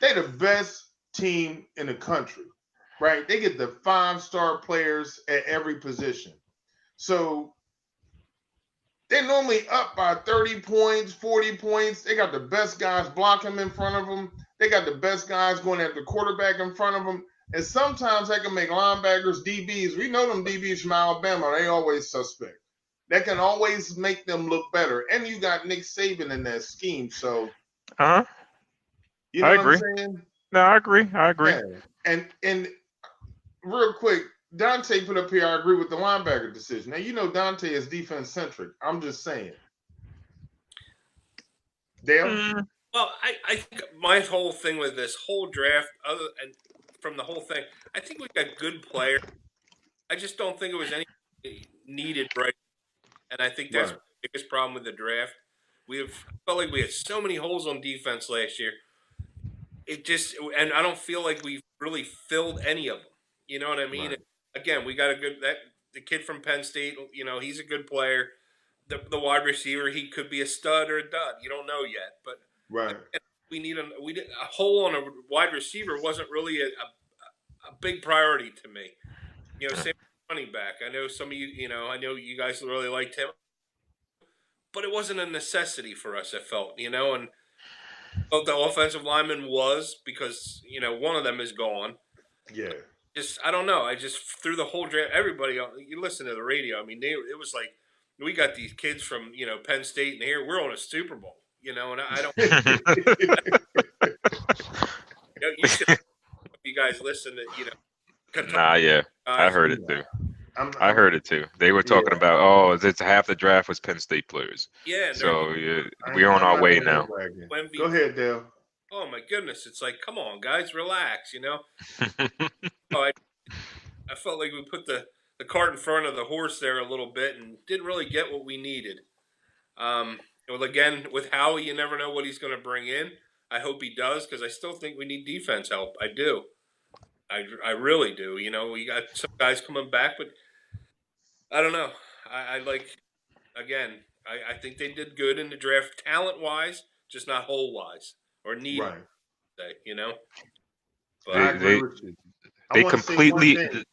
They're the best team in the country, right? They get the 5-star players at every position. So they're normally up by 30 points, 40 points. They got the best guys blocking in front of them. They got the best guys going at the quarterback in front of them. And sometimes they can make linebackers, DBs. We know them DBs from Alabama. They always suspect. That can always make them look better. And you got Nick Saban in that scheme. So, Uh huh. you know I what I'm agree. saying? No, I agree. I agree. Yeah. And real quick, Dante put up here, I agree with the linebacker decision. Now, you know Dante is defense-centric. I'm just saying. Dale? Mm, Well, I think my whole thing with this whole draft, and from the whole thing, I think we got good players. I just don't think it was any needed right, and I think that's Right. the biggest problem with the draft. I felt like we had so many holes on defense last year. And I don't feel like we've really filled any of them. You know what I mean? Right. Again, we got the kid from Penn State. You know, he's a good player. The wide receiver, he could be a stud or a dud. You don't know yet, but Right. we need a hole on a wide receiver wasn't really a big priority to me. You know, same running back. I know some of you, I know you guys really liked him, but it wasn't a necessity for us. I felt, and the offensive lineman was because one of them is gone. Yeah. Just I don't know. I just through the whole draft, everybody you listen to the radio. I mean, it was like we got these kids from Penn State, and here we're on a Super Bowl. And I don't. You should. You guys listen to nah, yeah, I heard it too. I heard it too. They were talking about, it's half the draft was Penn State players. Yeah. So we're on our way now. Go ahead, Dale. Oh my goodness! It's like, come on, guys, relax. I felt like we put the cart in front of the horse there a little bit and didn't really get what we needed. Well, again, with Howie, you never know what he's going to bring in. I hope he does, because I still think we need defense help. I do. I really do. We got some guys coming back, but I don't know. I think they did good in the draft, talent-wise, just not hole-wise or need. Right. But I agree with you. They completely.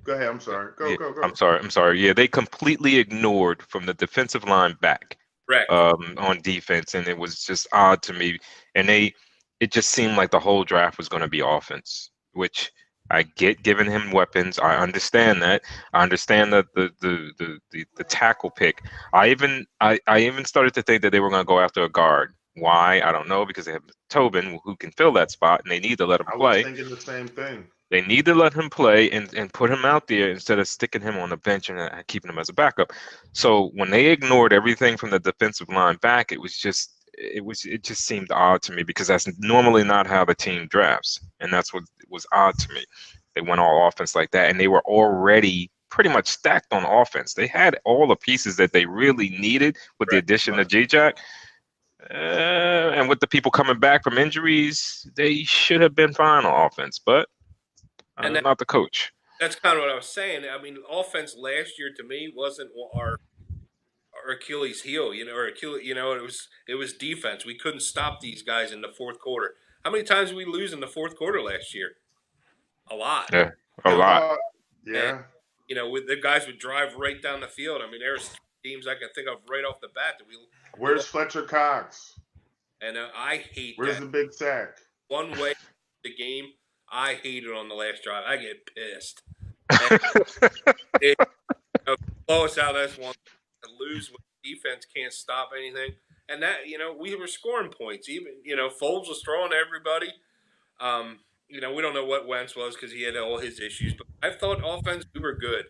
Go ahead. I'm sorry. Go. I'm sorry. Yeah, they completely ignored from the defensive line back. Correct. On defense, and it was just odd to me. And it just seemed like the whole draft was going to be offense, which I get, giving him weapons. I understand that. I understand that the tackle pick. I even started to think that they were going to go after a guard. Why? I don't know, because they have Tobin who can fill that spot, and they need to let him play. I was thinking the same thing. They need to let him play and put him out there instead of sticking him on the bench and keeping him as a backup. So when they ignored everything from the defensive line back, it just seemed odd to me, because that's normally not how the team drafts, and that's what was odd to me. They went all offense like that, and they were already pretty much stacked on offense. They had all the pieces that they really needed with the addition of J-Jack. And with the people coming back from injuries, they should have been fine on offense, but I'm not the coach. That's kind of what I was saying. I mean, offense last year to me wasn't our Achilles heel, or Achilles. It was defense. We couldn't stop these guys in the fourth quarter. How many times did we lose in the fourth quarter last year? A lot. Yeah, a lot. Yeah. And, with the guys would drive right down the field. I mean, there's teams I can think of right off the bat that we. Where's Fletcher Cox? And I hate. Where's the big sack? One way the game. I hated on the last drive. I get pissed. And it, blow us out. That's one to lose when defense can't stop anything. And that, we were scoring points. Even, Foles was throwing to everybody. We don't know what Wentz was because he had all his issues. But I thought offense, we were good.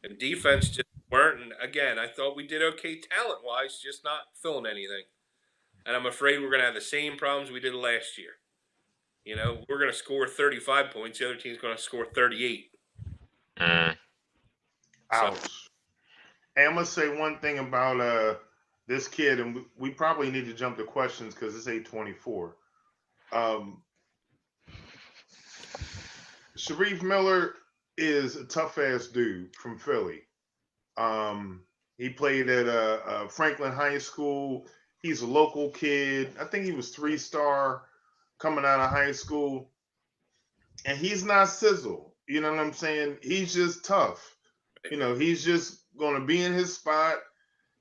And defense just weren't. And again, I thought we did okay talent-wise, just not filling anything. And I'm afraid we're going to have the same problems we did last year. We're going to score 35 points. The other team's going to score 38. Ouch. Hey, I'm going to say one thing about this kid, and we probably need to jump to questions because it's 8:24. Sharif Miller is a tough-ass dude from Philly. He played at Franklin High School. He's a local kid. I think he was 3-star coming out of high school. And he's not sizzle. You know what I'm saying? He's just tough. He's just going to be in his spot.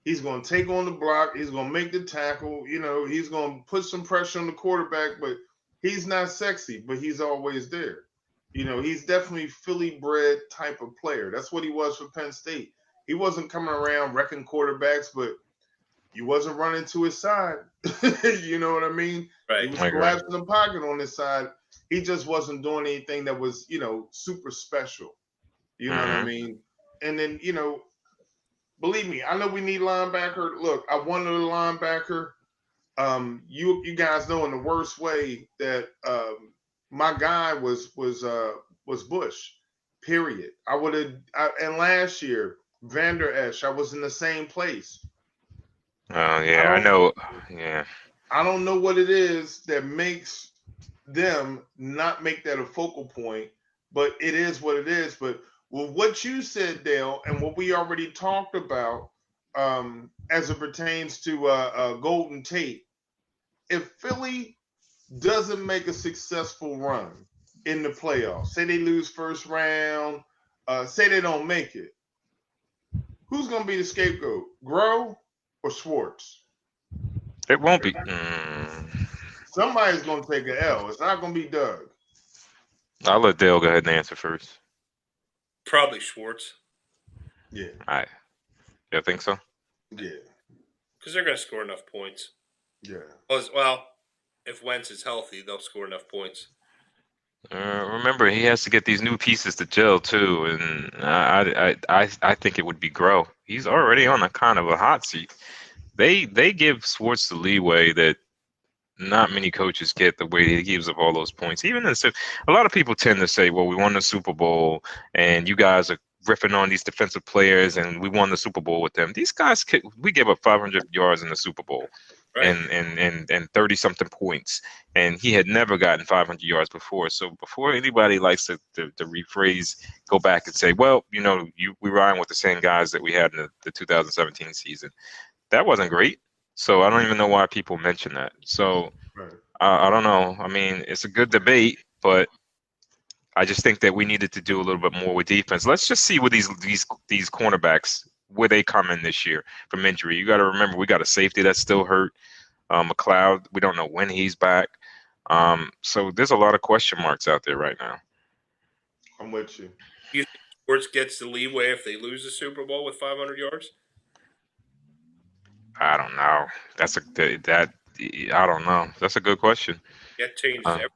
He's going to take on the block. He's going to make the tackle. He's going to put some pressure on the quarterback, but he's not sexy, but he's always there. He's definitely Philly bred type of player. That's what he was for Penn State. He wasn't coming around wrecking quarterbacks, but you wasn't running to his side. You know what I mean? Right. He was collapsing the pocket on his side. He just wasn't doing anything that was, super special. You know what I mean? And then, believe me, I know we need linebacker. Look, I wanted a linebacker. You guys know in the worst way that my guy was Bush. Period. And last year, Vander Esch, I was in the same place. Oh yeah, I know. Yeah. I don't know what it is that makes them not make that a focal point, but it is what it is. But with what you said, Dale, and what we already talked about as it pertains to Golden Tate, if Philly doesn't make a successful run in the playoffs, say they lose first round, say they don't make it, who's going to be the scapegoat, Groh or Schwartz? It won't be. Somebody's going to take an L. It's not going to be Doug. I'll let Dale go ahead and answer first. Probably Schwartz. Yeah. All right. You think so? Yeah. Because they're going to score enough points. Yeah. Well, if Wentz is healthy, they'll score enough points. Remember, he has to get these new pieces to gel too, and I think it would be Groh. He's already on a kind of a hot seat. They give Schwartz the leeway that not many coaches get, the way he gives up all those points. Even as if a lot of people tend to say, well, we won the Super Bowl and you guys are riffing on these defensive players and we won the Super Bowl with them. These guys, we gave up 500 yards in the Super Bowl. Right. And 30-something points. And he had never gotten 500 yards before. So before anybody likes to rephrase, go back and say, well, we riding with the same guys that we had in the 2017 season. That wasn't great. So I don't even know why people mention that. So I don't know. I mean, it's a good debate, but I just think that we needed to do a little bit more with defense. Let's just see what these cornerbacks, where they come in this year from injury. You got to remember, we got a safety that's still hurt. McLeod, we don't know when he's back. So there's a lot of question marks out there right now. I'm with you. Do you think Schwartz gets the leeway if they lose the Super Bowl with 500 yards? I don't know. I don't know. That's a good question. That changes everything.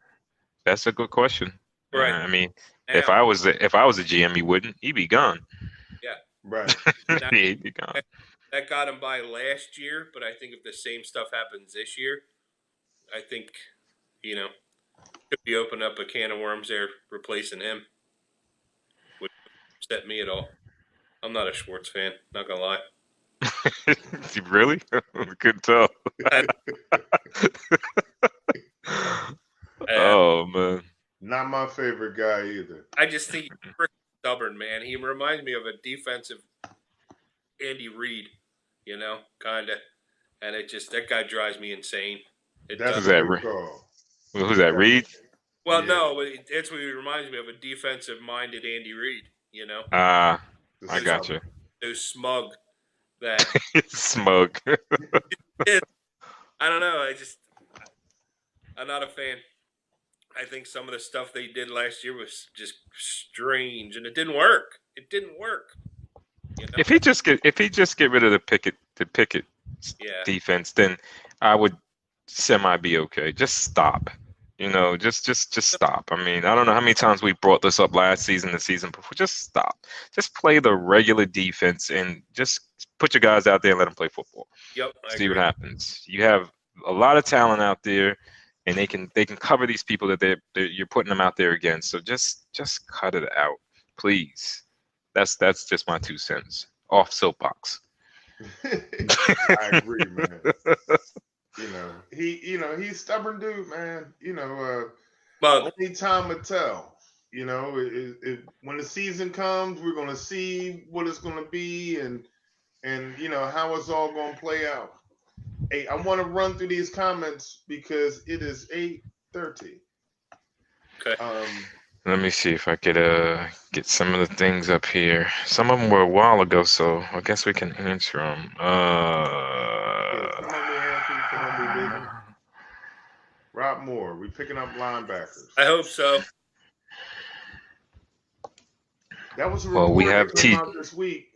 That's a good question. Right. I mean, now, if I was a GM, he wouldn't. He'd be gone. Yeah. Right. He'd be gone. That got him by last year, but I think if the same stuff happens this year, I think, could be open up a can of worms there replacing him. Wouldn't upset me at all. I'm not a Schwartz fan, not gonna lie. Really? Couldn't tell. Oh man. Not my favorite guy either. I just think he's pretty stubborn, man. He reminds me of a defensive Andy Reid, kind of. And that guy drives me insane. Who's that, Reid? Well, no, but that's what he reminds me of, a defensive-minded Andy Reid, I got you. So smug that. Smug. I don't know. I'm not a fan. I think some of the stuff they did last year was just strange, and it didn't work. It didn't work. You know? If he just get rid of the Pickett Yeah. defense, then I would semi be okay. Just stop. Just stop. I mean, I don't know how many times we brought this up last season, the season before. Just stop. Just play the regular defense and just put your guys out there and let them play football. Yep. See what happens. You have a lot of talent out there, and they can cover these people that you're putting them out there against. So just cut it out, please. That's just my 2 cents. Off soapbox. I agree, man. He's stubborn dude, man. But only time will tell. When the season comes, we're gonna see what it's gonna be and how it's all gonna play out. Hey, I want to run through these comments because it is 8:30. okay. Let me see if I could get some of the things up here. Some of them were a while ago, so I guess we can answer them. Rob Moore, we picking up linebackers. I hope so. That was a report we have that came out this week.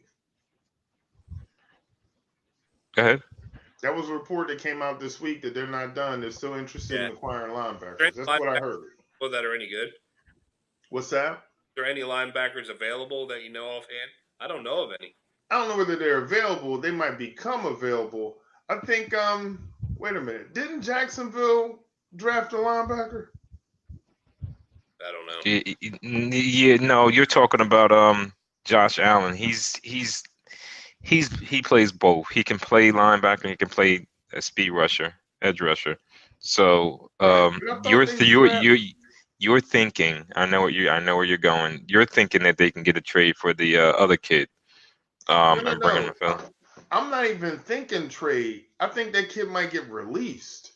Go ahead. That was a report that came out this week that they're not done. They're still interested in acquiring linebackers. That's what I heard. Well, that are any good? What's that? Are there any linebackers available that you know offhand? I don't know of any. I don't know whether they're available. They might become available. I think, wait a minute. Didn't Jacksonville draft a linebacker? I don't know. Yeah, no, you're talking about Josh Allen. He plays both. He can play linebacker and he can play a speed rusher, edge rusher. So you're thinking. I know where you're going. You're thinking that they can get a trade for the other kid. And bring him to I'm not even thinking trade. I think that kid might get released.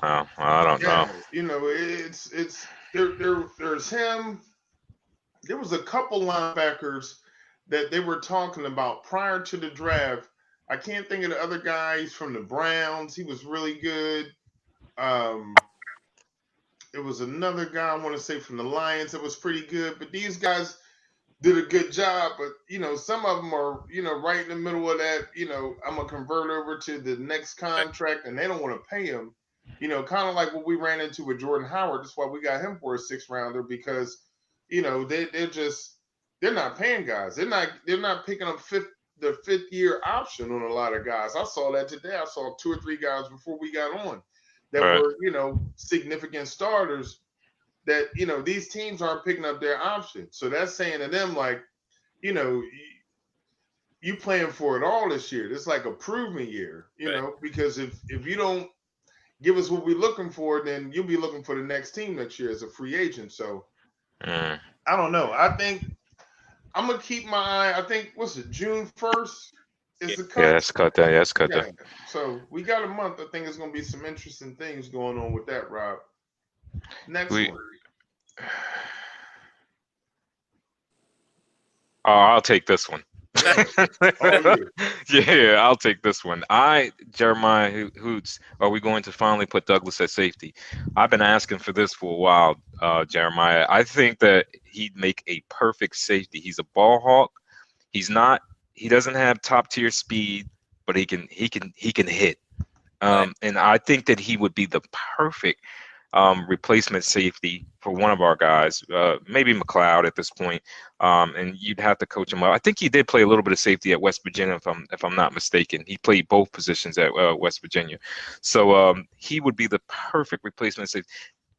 Oh, I don't know. It's there's him. There was a couple linebackers that they were talking about prior to the draft. I can't think of the other guy. He's from the Browns. He was really good. There was another guy I want to say from the Lions that was pretty good. But these guys did a good job. But some of them are right in the middle of that. I'm gonna convert over to the next contract, and they don't want to pay him. Kind of like what we ran into with Jordan Howard. That's why we got him for a 6th rounder because they're not paying guys. They're not picking up the 5th year option on a lot of guys. I saw that today. I saw 2 or 3 guys before we got on that were significant starters that these teams aren't picking up their option. So that's saying to them like, you playing for it all this year. It's like a prove-me year, because if you don't give us what we're looking for, then you'll be looking for the next team next year as a free agent. So I don't know. I think I'm gonna keep my eye. I think what's it, June 1st is the cut. Yeah, that's cut that. Yeah, that's cut that. So we got a month. I think it's gonna be some interesting things going on with that, Rob. Next one. Oh, I'll take this one. Yeah, I'll take this one. Jeremiah Hoots, are we going to finally put Douglas at safety? I've been asking for this for a while, Jeremiah. I think that he'd make a perfect safety. He's a ball hawk. He doesn't have top tier speed, but he can hit. And I think that he would be the perfect replacement safety for one of our guys, maybe McLeod at this point, and you'd have to coach him up. I think he did play a little bit of safety at West Virginia, if I'm not mistaken. He played both positions at West Virginia, so he would be the perfect replacement safety.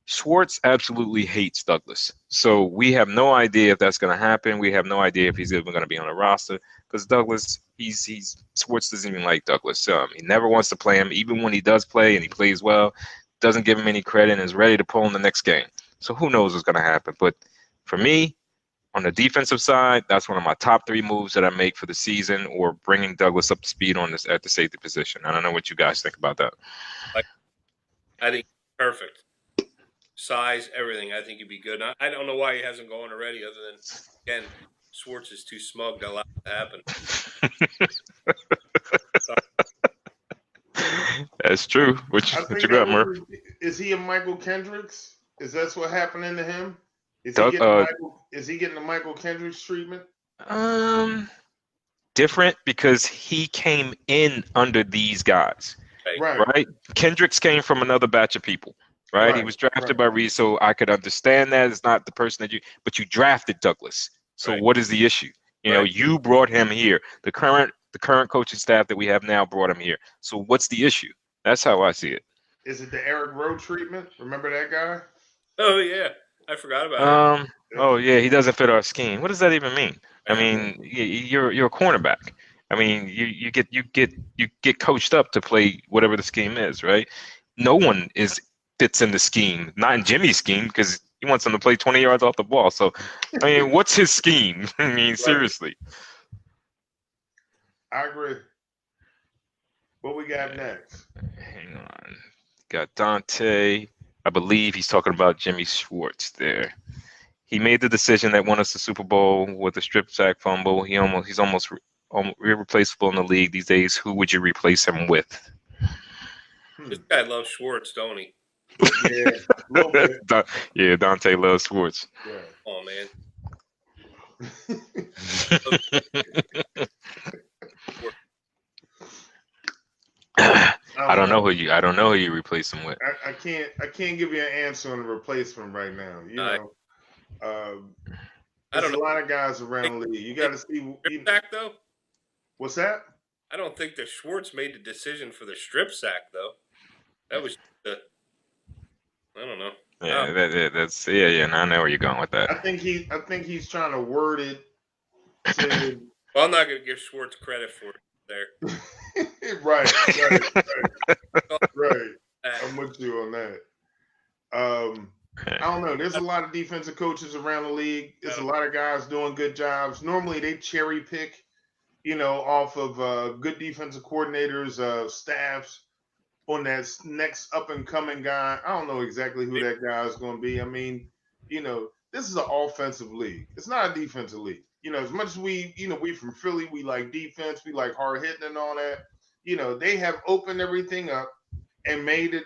Schwartz absolutely hates Douglas, so we have no idea if that's going to happen. We have no idea if he's even going to be on the roster because Douglas, Schwartz doesn't even like Douglas. He never wants to play him, even when he does play and he plays well. Doesn't give him any credit and is ready to pull him the next game. So who knows what's going to happen. But for me, on the defensive side, that's one of my top 3 moves that I make for the season, or bringing Douglas up to speed at the safety position. I don't know what you guys think about that. I think perfect. Size, everything. I think he'd be good. I don't know why he hasn't gone already, other than, again, Schwartz is too smug to allow it to happen. That's true. What you got, Murph? Is he a Michael Kendricks? Is that what happening to him? Is he Doug, getting the Michael Kendricks treatment? um, different because he came in under these guys, Right. right? Kendricks came from another batch of people, right? He Right. was drafted Right. by Reed, so I could understand that it's not the person but you drafted Douglas. So Right. what is the issue? You know, Right. you brought him here. The current coaching staff that we have now brought him here. So what's the issue? That's how I see it. Is it the Eric Rowe treatment? Remember that guy? Oh yeah, I forgot about it. Oh yeah, he doesn't fit our scheme. What does that even mean? I Yeah. mean, you're a cornerback. I mean, you get coached up to play whatever the scheme is, right? No one fits in the scheme. Not in Jimmy's scheme because he wants him to play 20 yards off the ball. So, I mean, what's his scheme? I mean, Right. seriously. I agree. What we got next? Hang on. Got Dante. I believe he's talking about Jimmy Schwartz there. He made the decision that won us the Super Bowl with a strip sack fumble. He's almost irreplaceable in the league these days. Who would you replace him with? This guy loves Schwartz, don't he? Yeah, a little bit. Yeah, Dante loves Schwartz. Yeah. Oh man. I don't know who you replace him with. I can't give you an answer on the replacement right now. You know, I there's don't a know. lot of guys around the league. You got to see. Strip sack though. What's that? I don't think that Schwartz made the decision for the strip sack though. That was the. I don't know. Yeah, that's yeah. And I know where you're going with that. I think he's trying to word it to. Well, I'm not going to give Schwartz credit for it there. right. I'm with you on that. I don't know. There's a lot of defensive coaches around the league. There's a lot of guys doing good jobs. Normally, they cherry pick, off of good defensive coordinators, staffs on that next up and coming guy. I don't know exactly who that guy is going to be. I mean, this is an offensive league. It's not a defensive league. As much as we from Philly, we like defense, we like hard hitting and all that. They have opened everything up and made it,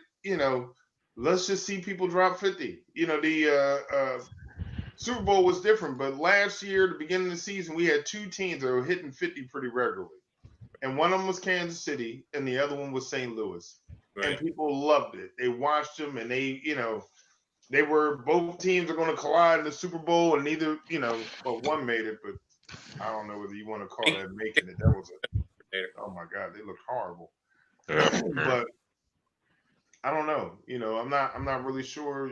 let's just see people drop 50. The Super Bowl was different, but last year, the beginning of the season, we had two teams that were hitting 50 pretty regularly. And one of them was Kansas City, and the other one was St. Louis. Right. And people loved it. They watched them, and they were both teams are going to collide in the Super Bowl, and neither, one made it, but I don't know whether you want to call that making it. That was oh my God, they looked horrible. But I don't know. I'm not really sure.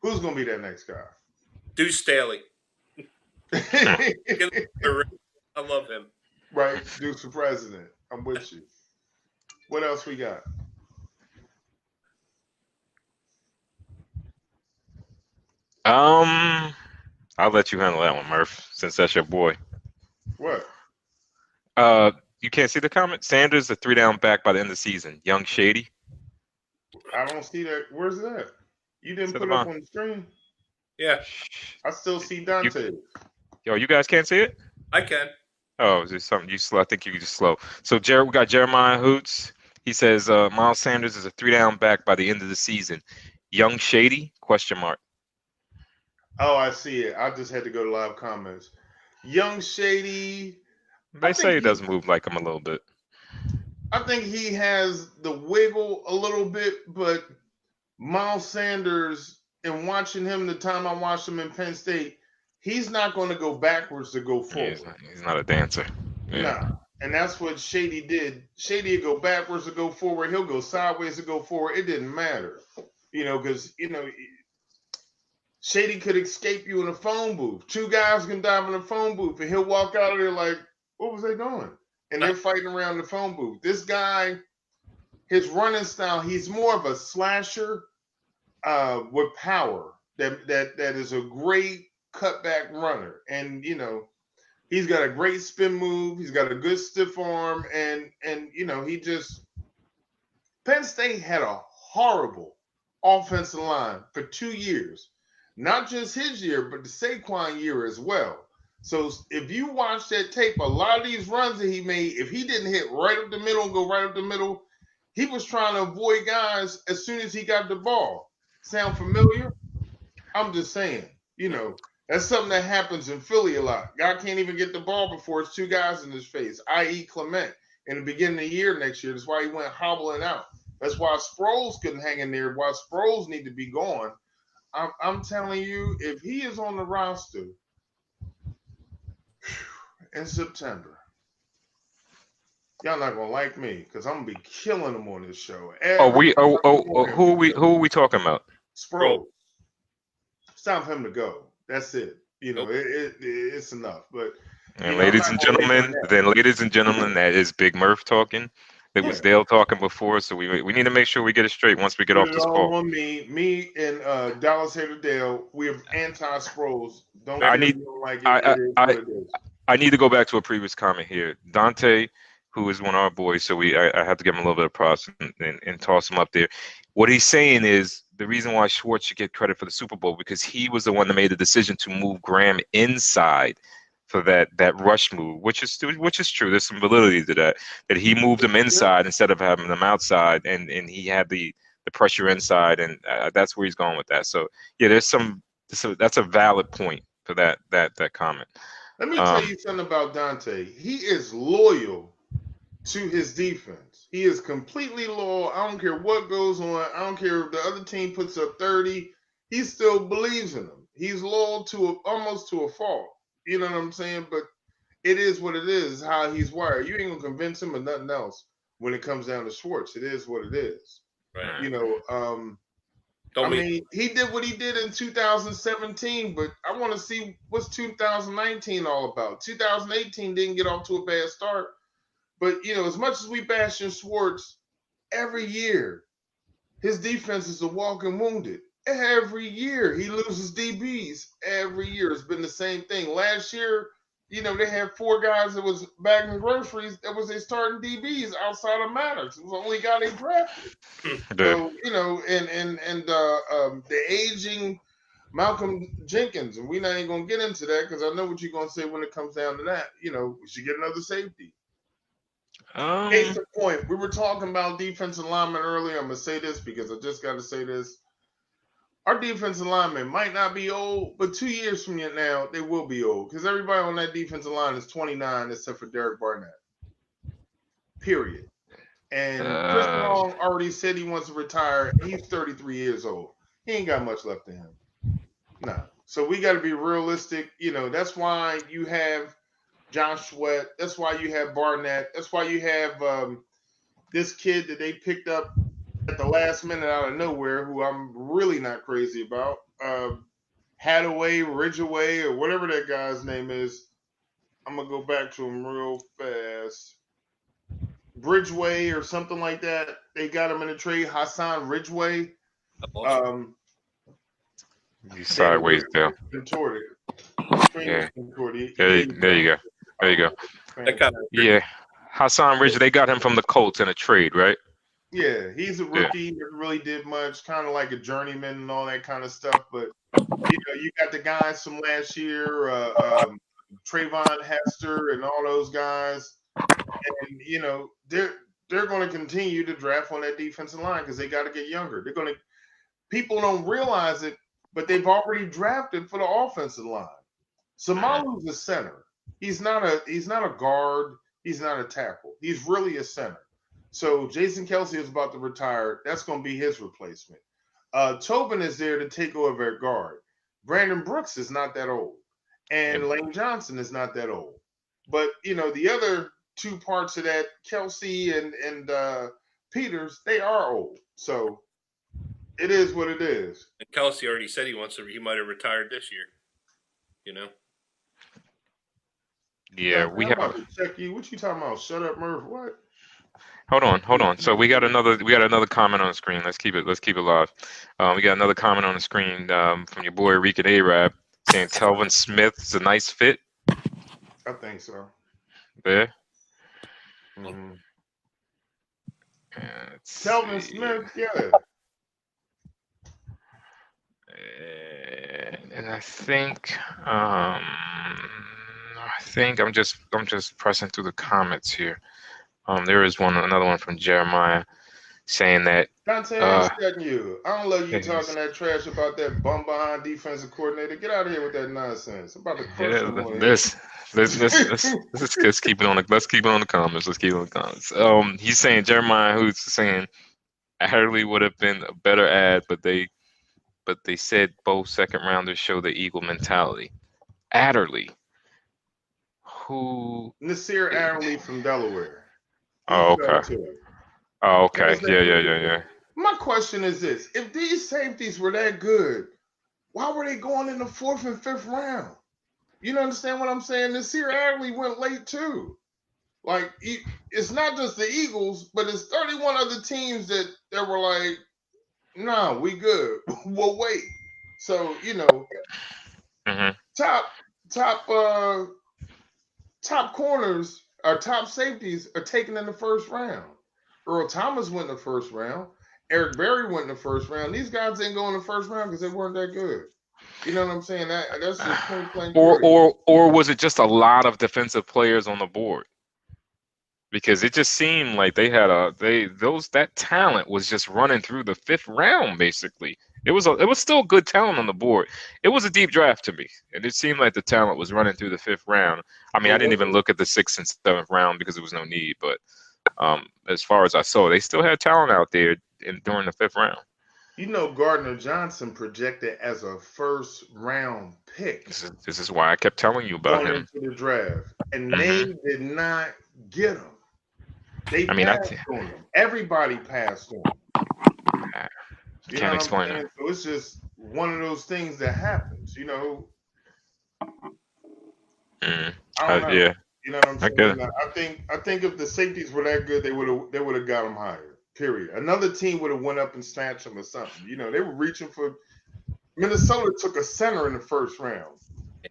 Who's going to be that next guy? Deuce Staley. I love him. Right, Deuce for president. I'm with you. What else we got? I'll let you handle that one, Murph, since that's your boy. What? You can't see the comment? Sanders, a 3-down back by the end of the season. Young Shady. I don't see that. Where's that? You didn't put it up on the screen? Yeah. I still see Dante. You guys can't see it? I can. Oh, is there something you slow? I think you're just slow. So we got Jeremiah Hoots. He says Miles Sanders is a 3-down back by the end of the season. Young Shady? ? Oh, I see it. I just had to go to live comments. Young Shady. They say he does move like him a little bit. I think he has the wiggle a little bit, but Miles Sanders, and watching him the time I watched him in Penn State, he's not going to go backwards to go forward. He's not a dancer. Yeah. Nah. And that's what Shady did. Shady would go backwards to go forward. He'll go sideways to go forward. It didn't matter. Because, Shady could escape you in a phone booth. Two guys can dive in a phone booth, and he'll walk out of there like, what was they doing? And they're fighting around the phone booth. This guy, his running style, he's more of a slasher with power. That is a great cutback runner. And, he's got a great spin move. He's got a good stiff arm. And he just – Penn State had a horrible offensive line for 2 years. Not just his year, but the Saquon year as well. So if you watch that tape, a lot of these runs that he made, if he didn't hit right up the middle and go right up the middle, he was trying to avoid guys as soon as he got the ball. Sound familiar? I'm just saying, you know, that's something that happens in Philly a lot. Guy can't even get the ball before it's two guys in his face, i.e. Clement. In the beginning of the year next year, that's why he went hobbling out. That's why Sproles couldn't hang in there, why Sproles need to be gone. I'm telling you, if he is on the roster in September, y'all not gonna like me because I'm gonna be killing them on this show. Who are we talking about? Sproles. It's time for him to go. That's it. You know, it's enough. But and ladies and gentlemen, that is Big Murph talking. It was Dale talking before, so we need to make sure we get it straight once we get off this call. On me and Dallas Hater Dale, we are anti-Sproles. Don't I need. I need to go back to a previous comment here. Dante, who is one of our boys, so I have to give him a little bit of props and toss him up there. What he's saying is the reason why Schwartz should get credit for the Super Bowl because he was the one that made the decision to move Graham inside for that rush move, which is true. There's some validity to that he moved him inside instead of having them outside, and he had the pressure inside, and that's where he's going with that. So yeah, that's a valid point for that comment. Let me tell you something about Dante. He is loyal to his defense. He is completely loyal. I don't care what goes on. I don't care if the other team puts up 30. He still believes in them. He's loyal to almost to a fault. You know what I'm saying? But it is what it is, how he's wired. You ain't going to convince him of nothing else when it comes down to Schwartz. It is what it is. Right. You know, he did what he did in 2017, but I want to see what's 2019 all about. 2018 didn't get off to a bad start. But, you know, as much as we bash in Schwartz, every year, his defense is a walking wounded. Every year, he loses DBs. Every year, it's been the same thing. Last year, you know, they had 4 guys that was bagging groceries. That was their starting DBs outside of Maddox. It was the only guy they drafted. So, you know, and the aging Malcolm Jenkins, and we're not even going to get into that because I know what you're going to say when it comes down to that. You know, we should get another safety. Case in point, we were talking about defensive linemen earlier. I'm going to say this because I just got to say this. Our defensive linemen might not be old, but 2 years from now, they will be old because everybody on that defensive line is 29 except for Derek Barnett. Period. And Chris Long already said he wants to retire. He's 33 years old. He ain't got much left in him. No. So we got to be realistic. You know, that's why you have Josh Sweat. That's why you have Barnett. That's why you have this kid that they picked up at the last minute out of nowhere, who I'm really not crazy about. Hadaway, Ridgeway, or whatever that guy's name is. I'm going to go back to him real fast. Bridgeway or something like that. They got him in a trade. Hassan Ridgeway. He's sideways there. Contorted. Yeah. There you go. Yeah. Hassan Ridgeway, they got him from the Colts in a trade, right? Yeah, he's a rookie. He never really did much, kind of like a journeyman and all that kind of stuff. But, you know, you got the guys from last year, Trayvon Hester and all those guys. And, you know, they're going to continue to draft on that defensive line because they got to get younger. People don't realize it, but they've already drafted for the offensive line. Samalu's a center. He's not a guard. He's not a tackle. He's really a center. So Jason Kelsey is about to retire. That's going to be his replacement. Tobin is there to take over at guard. Brandon Brooks is not that old. And Lane Johnson is not that old. But, you know, the other 2 parts of that, Kelsey and Peters, they are old. So it is what it is. And Kelsey already said he might have retired this year. You know? Yeah, we have. About to check you. What you talking about? Shut up, Murph. What? Hold on. So we got another comment on the screen. Let's keep it live. We got another comment on the screen from your boy Rican Arab saying Telvin Smith is a nice fit. I think so. There. Mm-hmm. Telvin Smith, yeah. And I think I'm just pressing through the comments here. There is another one from Jeremiah saying that Dante, I ain't uh, studying you. I don't love you talking he's- that trash about that bum behind defensive coordinator. Get out of here with that nonsense. I'm about to crush yeah, him on here. let's keep it on the comments. Let's keep it on the comments. He's saying Jeremiah who's saying Adderley would have been a better ad, but they said both second rounders show the Eagle mentality. Adderley, who? Nasir Adderley from Delaware. He's Oh, better okay. too. Oh, okay. Guys that Yeah, could yeah, do yeah, it. yeah. My question is this: if these safeties were that good, why were they going in the 4th and 5th round? You understand what I'm saying? Nasir Adderley went late too. Like it's not just the Eagles, but it's 31 other teams that were like, "Nah, we good. We'll wait." So hmm top top corners or top safeties are taken in the first round. Earl Thomas went in the first round. Eric Berry went in the first round. These guys didn't go in the first round because they weren't that good. You know what I'm saying? That's just point blank. Or was it just a lot of defensive players on the board? Because it just seemed like that talent was just running through the 5th round basically. It was still good talent on the board. It was a deep draft to me, and it seemed like the talent was running through the 5th round. I mean, I didn't even look at the 6th and 7th round because there was no need. But as far as I saw, they still had talent out there during the 5th round. Gardner Johnson projected as a first round pick. This is why I kept telling you about going him. into the draft, and they did not get him. They passed on him. Everybody passed on him. Can't explain it. So it's just one of those things that happens. I don't know. Yeah. You know what I'm saying? I think if the safeties were that good, they would have got them higher. Period. Another team would have went up and snatched them or something. They were reaching for. Minnesota took a center in the first round,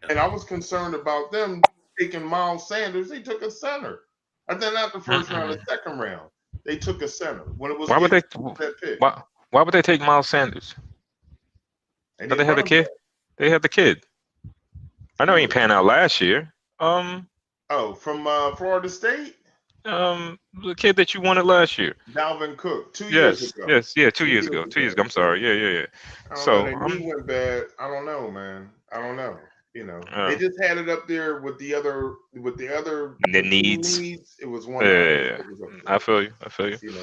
and I was concerned about them taking Miles Sanders. They took a center. And then not the first round, the second round, they took a center. When it was why would they? that pick. Why would they take Miles Sanders? They had the kid. They had the kid. I know he ain't panned out last year. From Florida State. The kid that you wanted last year. Dalvin Cook. 2 years ago. Yes, yeah, 2 years ago. 2 years ago. I'm sorry. Yeah. So he went bad. I don't know, man. I don't know. They just had it up there with the other the needs. It was one. Yeah. I feel you.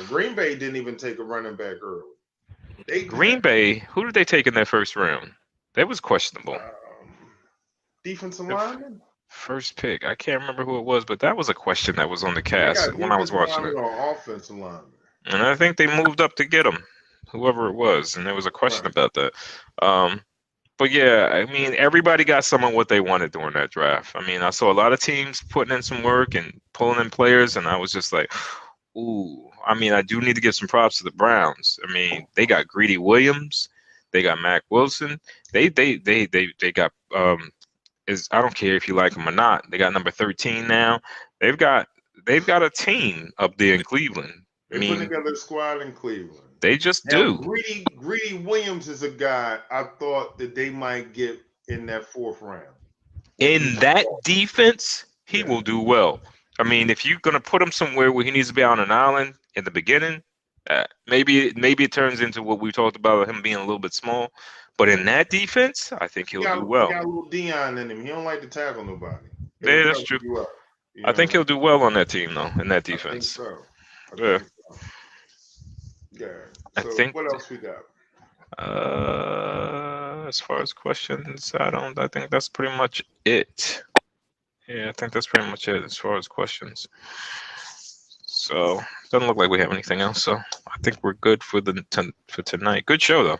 Green Bay didn't even take a running back early. Green Bay. Who did they take in that first round? That was questionable. Defensive lineman. First pick. I can't remember who it was, but that was a question that was on the cast when I was watching it. Offensive lineman. And I think they moved up to get him, whoever it was, and there was a question about that. But yeah, I mean, everybody got some of what they wanted during that draft. I mean, I saw a lot of teams putting in some work and pulling in players, and I was just like, ooh. I mean, I do need to give some props to the Browns. I mean, they got Greedy Williams, they got Mac Wilson, they got I don't care if you like them or not. They got number 13 now. They've got a team up there in Cleveland. They put together a squad in Cleveland. They just do. Greedy Williams is a guy I thought that they might get in that 4th round. In that defense, he will do well. I mean, if you're gonna put him somewhere where he needs to be on an island in the beginning, maybe it turns into what we talked about him being a little bit small. But in that defense, I think he'll do well. He got a little Dion in him. He don't like to tackle nobody. Yeah, that's true. I think he'll do well on that team, though, in that defense. I think so. Yeah. So what else we got? As far as questions, I think that's pretty much it. Yeah, I think that's pretty much it as far as questions. So doesn't look like we have anything else. So I think we're good for tonight. Good show though.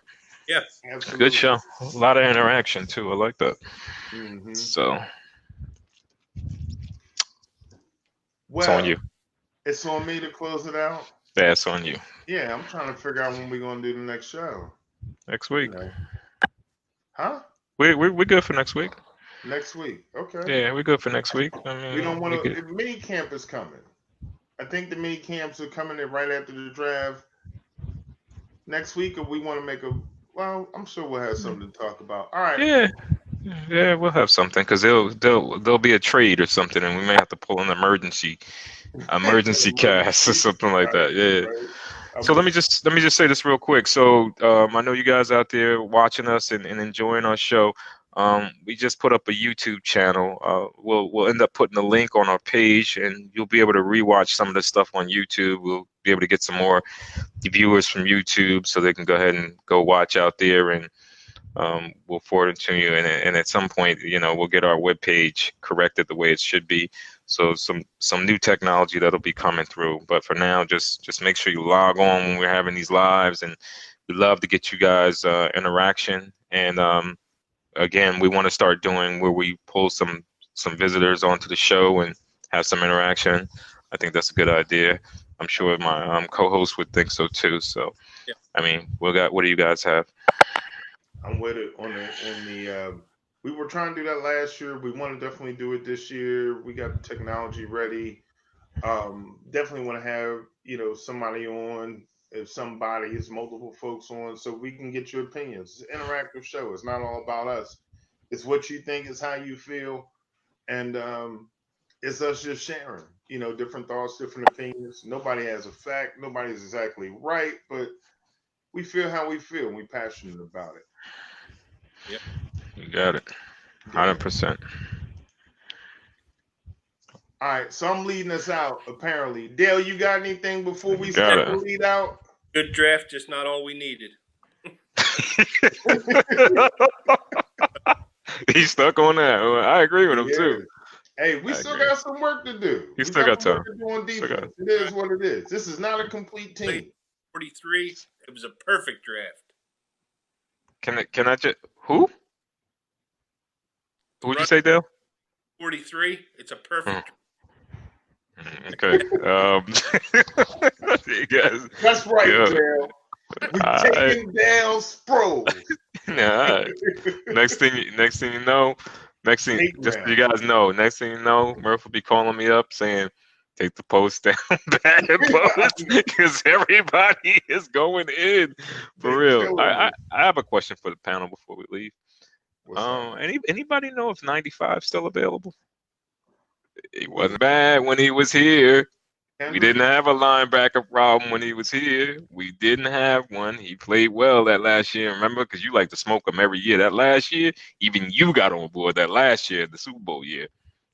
Yeah, absolutely. Good show. A lot of interaction too. I like that. Mm-hmm. So it's on you. It's on me to close it out. Yeah, it's on you. Yeah, I'm trying to figure out when we're gonna do the next show. Next week. Huh? We're good for next week. Next week. Okay. Yeah, we're good for next week. I mean, we don't want to. Mini camp is coming. I think the mini camps are coming in right after the draft next week. If we want to make well, I'm sure we'll have something to talk about. All right. Yeah, we'll have something because there'll be a trade or something, and we may have to pull an emergency cast or something like that. Yeah. Right. So let me just say this real quick. So I know you guys out there watching us and enjoying our show. We just put up a YouTube channel. We'll end up putting a link on our page, and you'll be able to rewatch some of the stuff on YouTube. We'll be able to get some more viewers from YouTube, so they can go ahead and go watch out there, and we'll forward it to you. And at some point, we'll get our webpage corrected the way it should be. So some new technology that'll be coming through. But for now, just make sure you log on when we're having these lives, and we love to get you guys interaction. And again, we want to start doing where we pull some visitors onto the show and have some interaction. I think that's a good idea. I'm sure my co-host would think so too. So, Yeah. I mean, what do you guys have? I'm with it on the. We were trying to do that last year. We want to definitely do it this year. We got the technology ready. Definitely want to have somebody on. If somebody is multiple folks on, so we can get your opinions. It's an interactive show. It's not all about us. It's what you think. It's how you feel, and it's us just sharing. Different thoughts, different opinions. Nobody has a fact. Nobody's exactly right, but we feel how we feel, and we're passionate about it. Yep. You got it. 100%. All right, so I'm leading us out, apparently. Dale, you got anything before we Got start it. the lead out? Good draft, just not all we needed. He's stuck on that. I agree with him too. Hey, we still got some work to do. You still got some time. work to do on defense. It is what it is. This is not a complete team. 43. It was a perfect draft. Can I just who? Who'd you say, Dale? 43. It's a perfect. Okay. You guys, That's right, yeah. Dale. We're taking down Sproles. Nah, next thing you know, just so you guys know, next thing you know, Murph will be calling me up saying, take the post down, bad post, because everybody is going in for real. I have a question for the panel before we leave. Anybody know if 95 still available? He wasn't bad when he was here. We didn't have a linebacker problem when he was here. We didn't have one. He played well that last year. Remember, because you like to smoke him every year. That last year, even you got on board that last year, the Super Bowl year.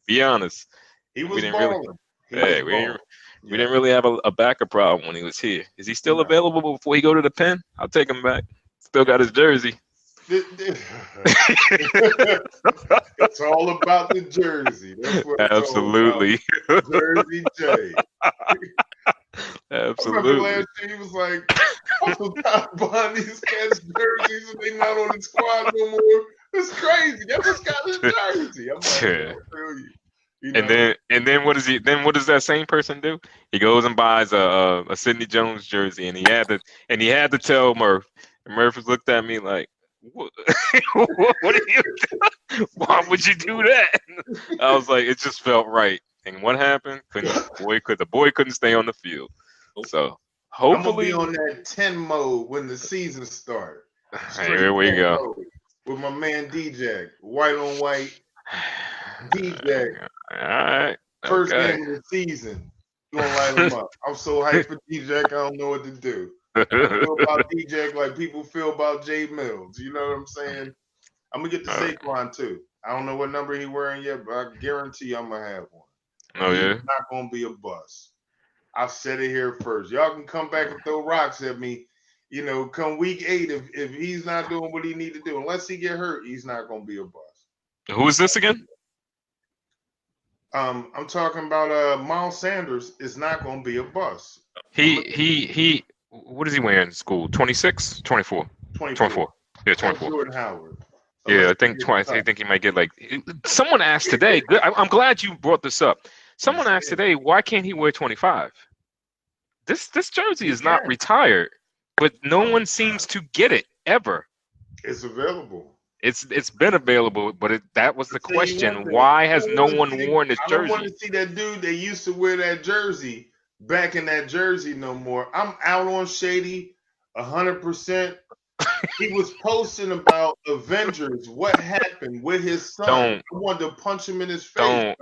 Be honest. He was balling. We didn't really have a backup problem when he was here. Is he still available before he go to the pen? I'll take him back. Still got his jersey. It's all about the jersey. That's what Absolutely. All about. Jerzy Jay. Absolutely. I remember last year he was like, I'm so tired of buying these cats' jerseys and they not on the squad no more. It's crazy. That was got his jersey. I'm like, I feel you. And then what does that same person do? He goes and buys a Sidney Jones jersey, and he had to tell Murph. And Murph looked at me like, what are you doing? Why would you do that? I was like, it just felt right. And what happened? The boy couldn't stay on the field. So hopefully I'm gonna be on that 10 mode when the season starts. Here we go. With my man DJ, white on white. DJ. All right. First game of the season. Gonna light him up. I'm so hyped for DJ, I don't know what to do. I feel about DJ like people feel about Jay Mills. You know what I'm saying? I'm gonna get the Saquon too. I don't know what number he wearing yet, but I guarantee I'm gonna have one. Oh yeah. He's not gonna be a bust. I've said it here first. Y'all can come back and throw rocks at me. Come week 8, if he's not doing what he need to do, unless he get hurt, he's not gonna be a bust. Who is this again? I'm talking about Miles Sanders is not gonna be a bust. He what is he wearing in school? 26? 24? 24. Yeah, 24. Jordan Howard. Yeah, I think twice. I think he might get someone asked today. I'm glad you brought this up. Someone asked today, why can't he wear 25? This jersey is not retired, but no one seems to get it ever. It's available. It's been available, but that was the question. Why has no one worn this jersey? I don't want to see that dude that used to wear that jersey back in that jersey no more. I'm out on Shady 100%. He was posting about Avengers. What happened with his son? I wanted to punch him in his face.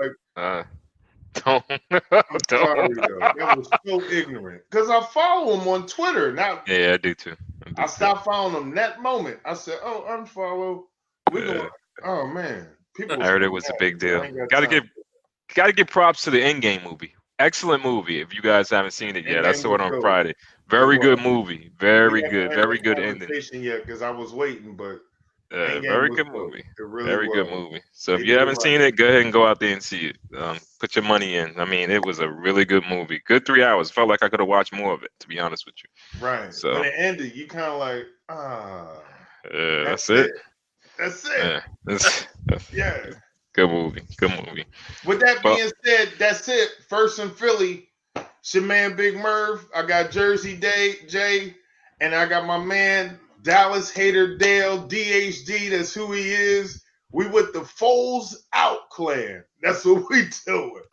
Don't. I'm sorry Don't. though. That was so ignorant. Because I follow him on Twitter. Now Yeah, I do too. I stopped following him that moment. I said, "Oh, unfollow." We're going. Oh man, people I was heard it getting was a mad big because I deal. ain't got Got to time. give props to the Endgame movie. Excellent movie. If you guys haven't seen it yet, I Endgame saw was it on dope. Friday. It Very was. good movie. We Very haven't good. had Very that good ending. conversation yet because I was waiting, but Endgame Very was good dope. movie. It really Very good was. movie. So They if you did it haven't seen right. it, go ahead and go out there and see it. Put your money in. I mean, it was a really good movie. Good 3 hours. Felt like I could have watched more of it, to be honest with you. Right. So When it ended, you kind of like, that's that's it. it. That's it. That's Yeah. good movie. Good movie. With that Well, being said, that's it. First in Philly, it's your man Big Murph. I got Jerzy Jay, and I got my man Dallas Hater Dale, DHD. That's who he is. We with the Foles Out Clan. That's what we doing.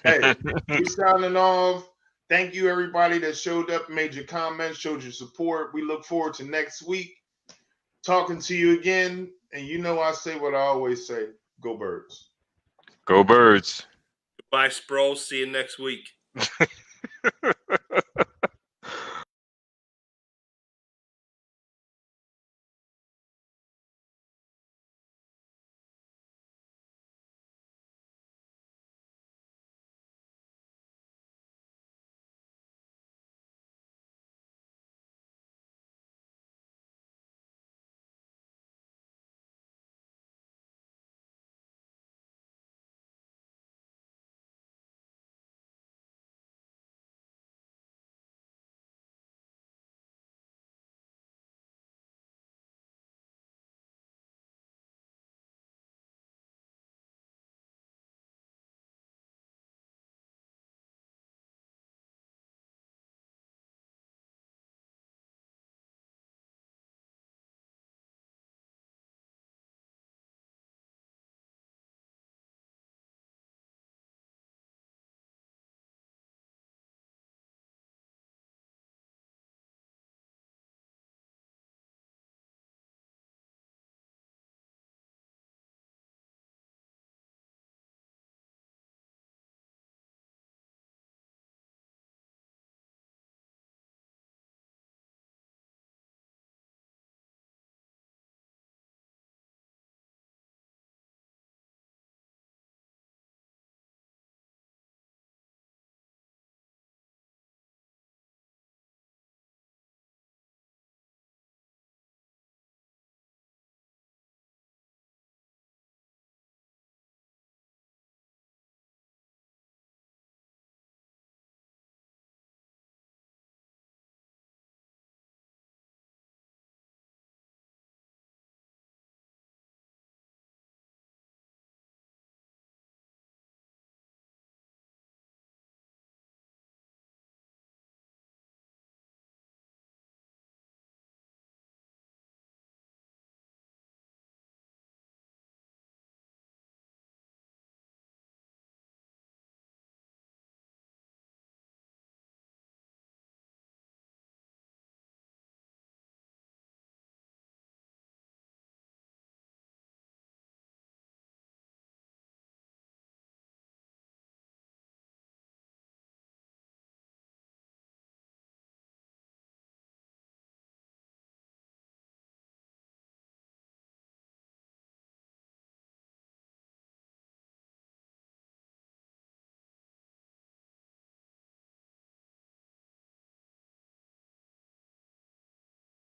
Hey, we signing off. Thank you, everybody that showed up, made your comments, showed your support. We look forward to next week talking to you again. And you know I say what I always say. Go Birds. Go Birds. Bye, Sproles. See you next week.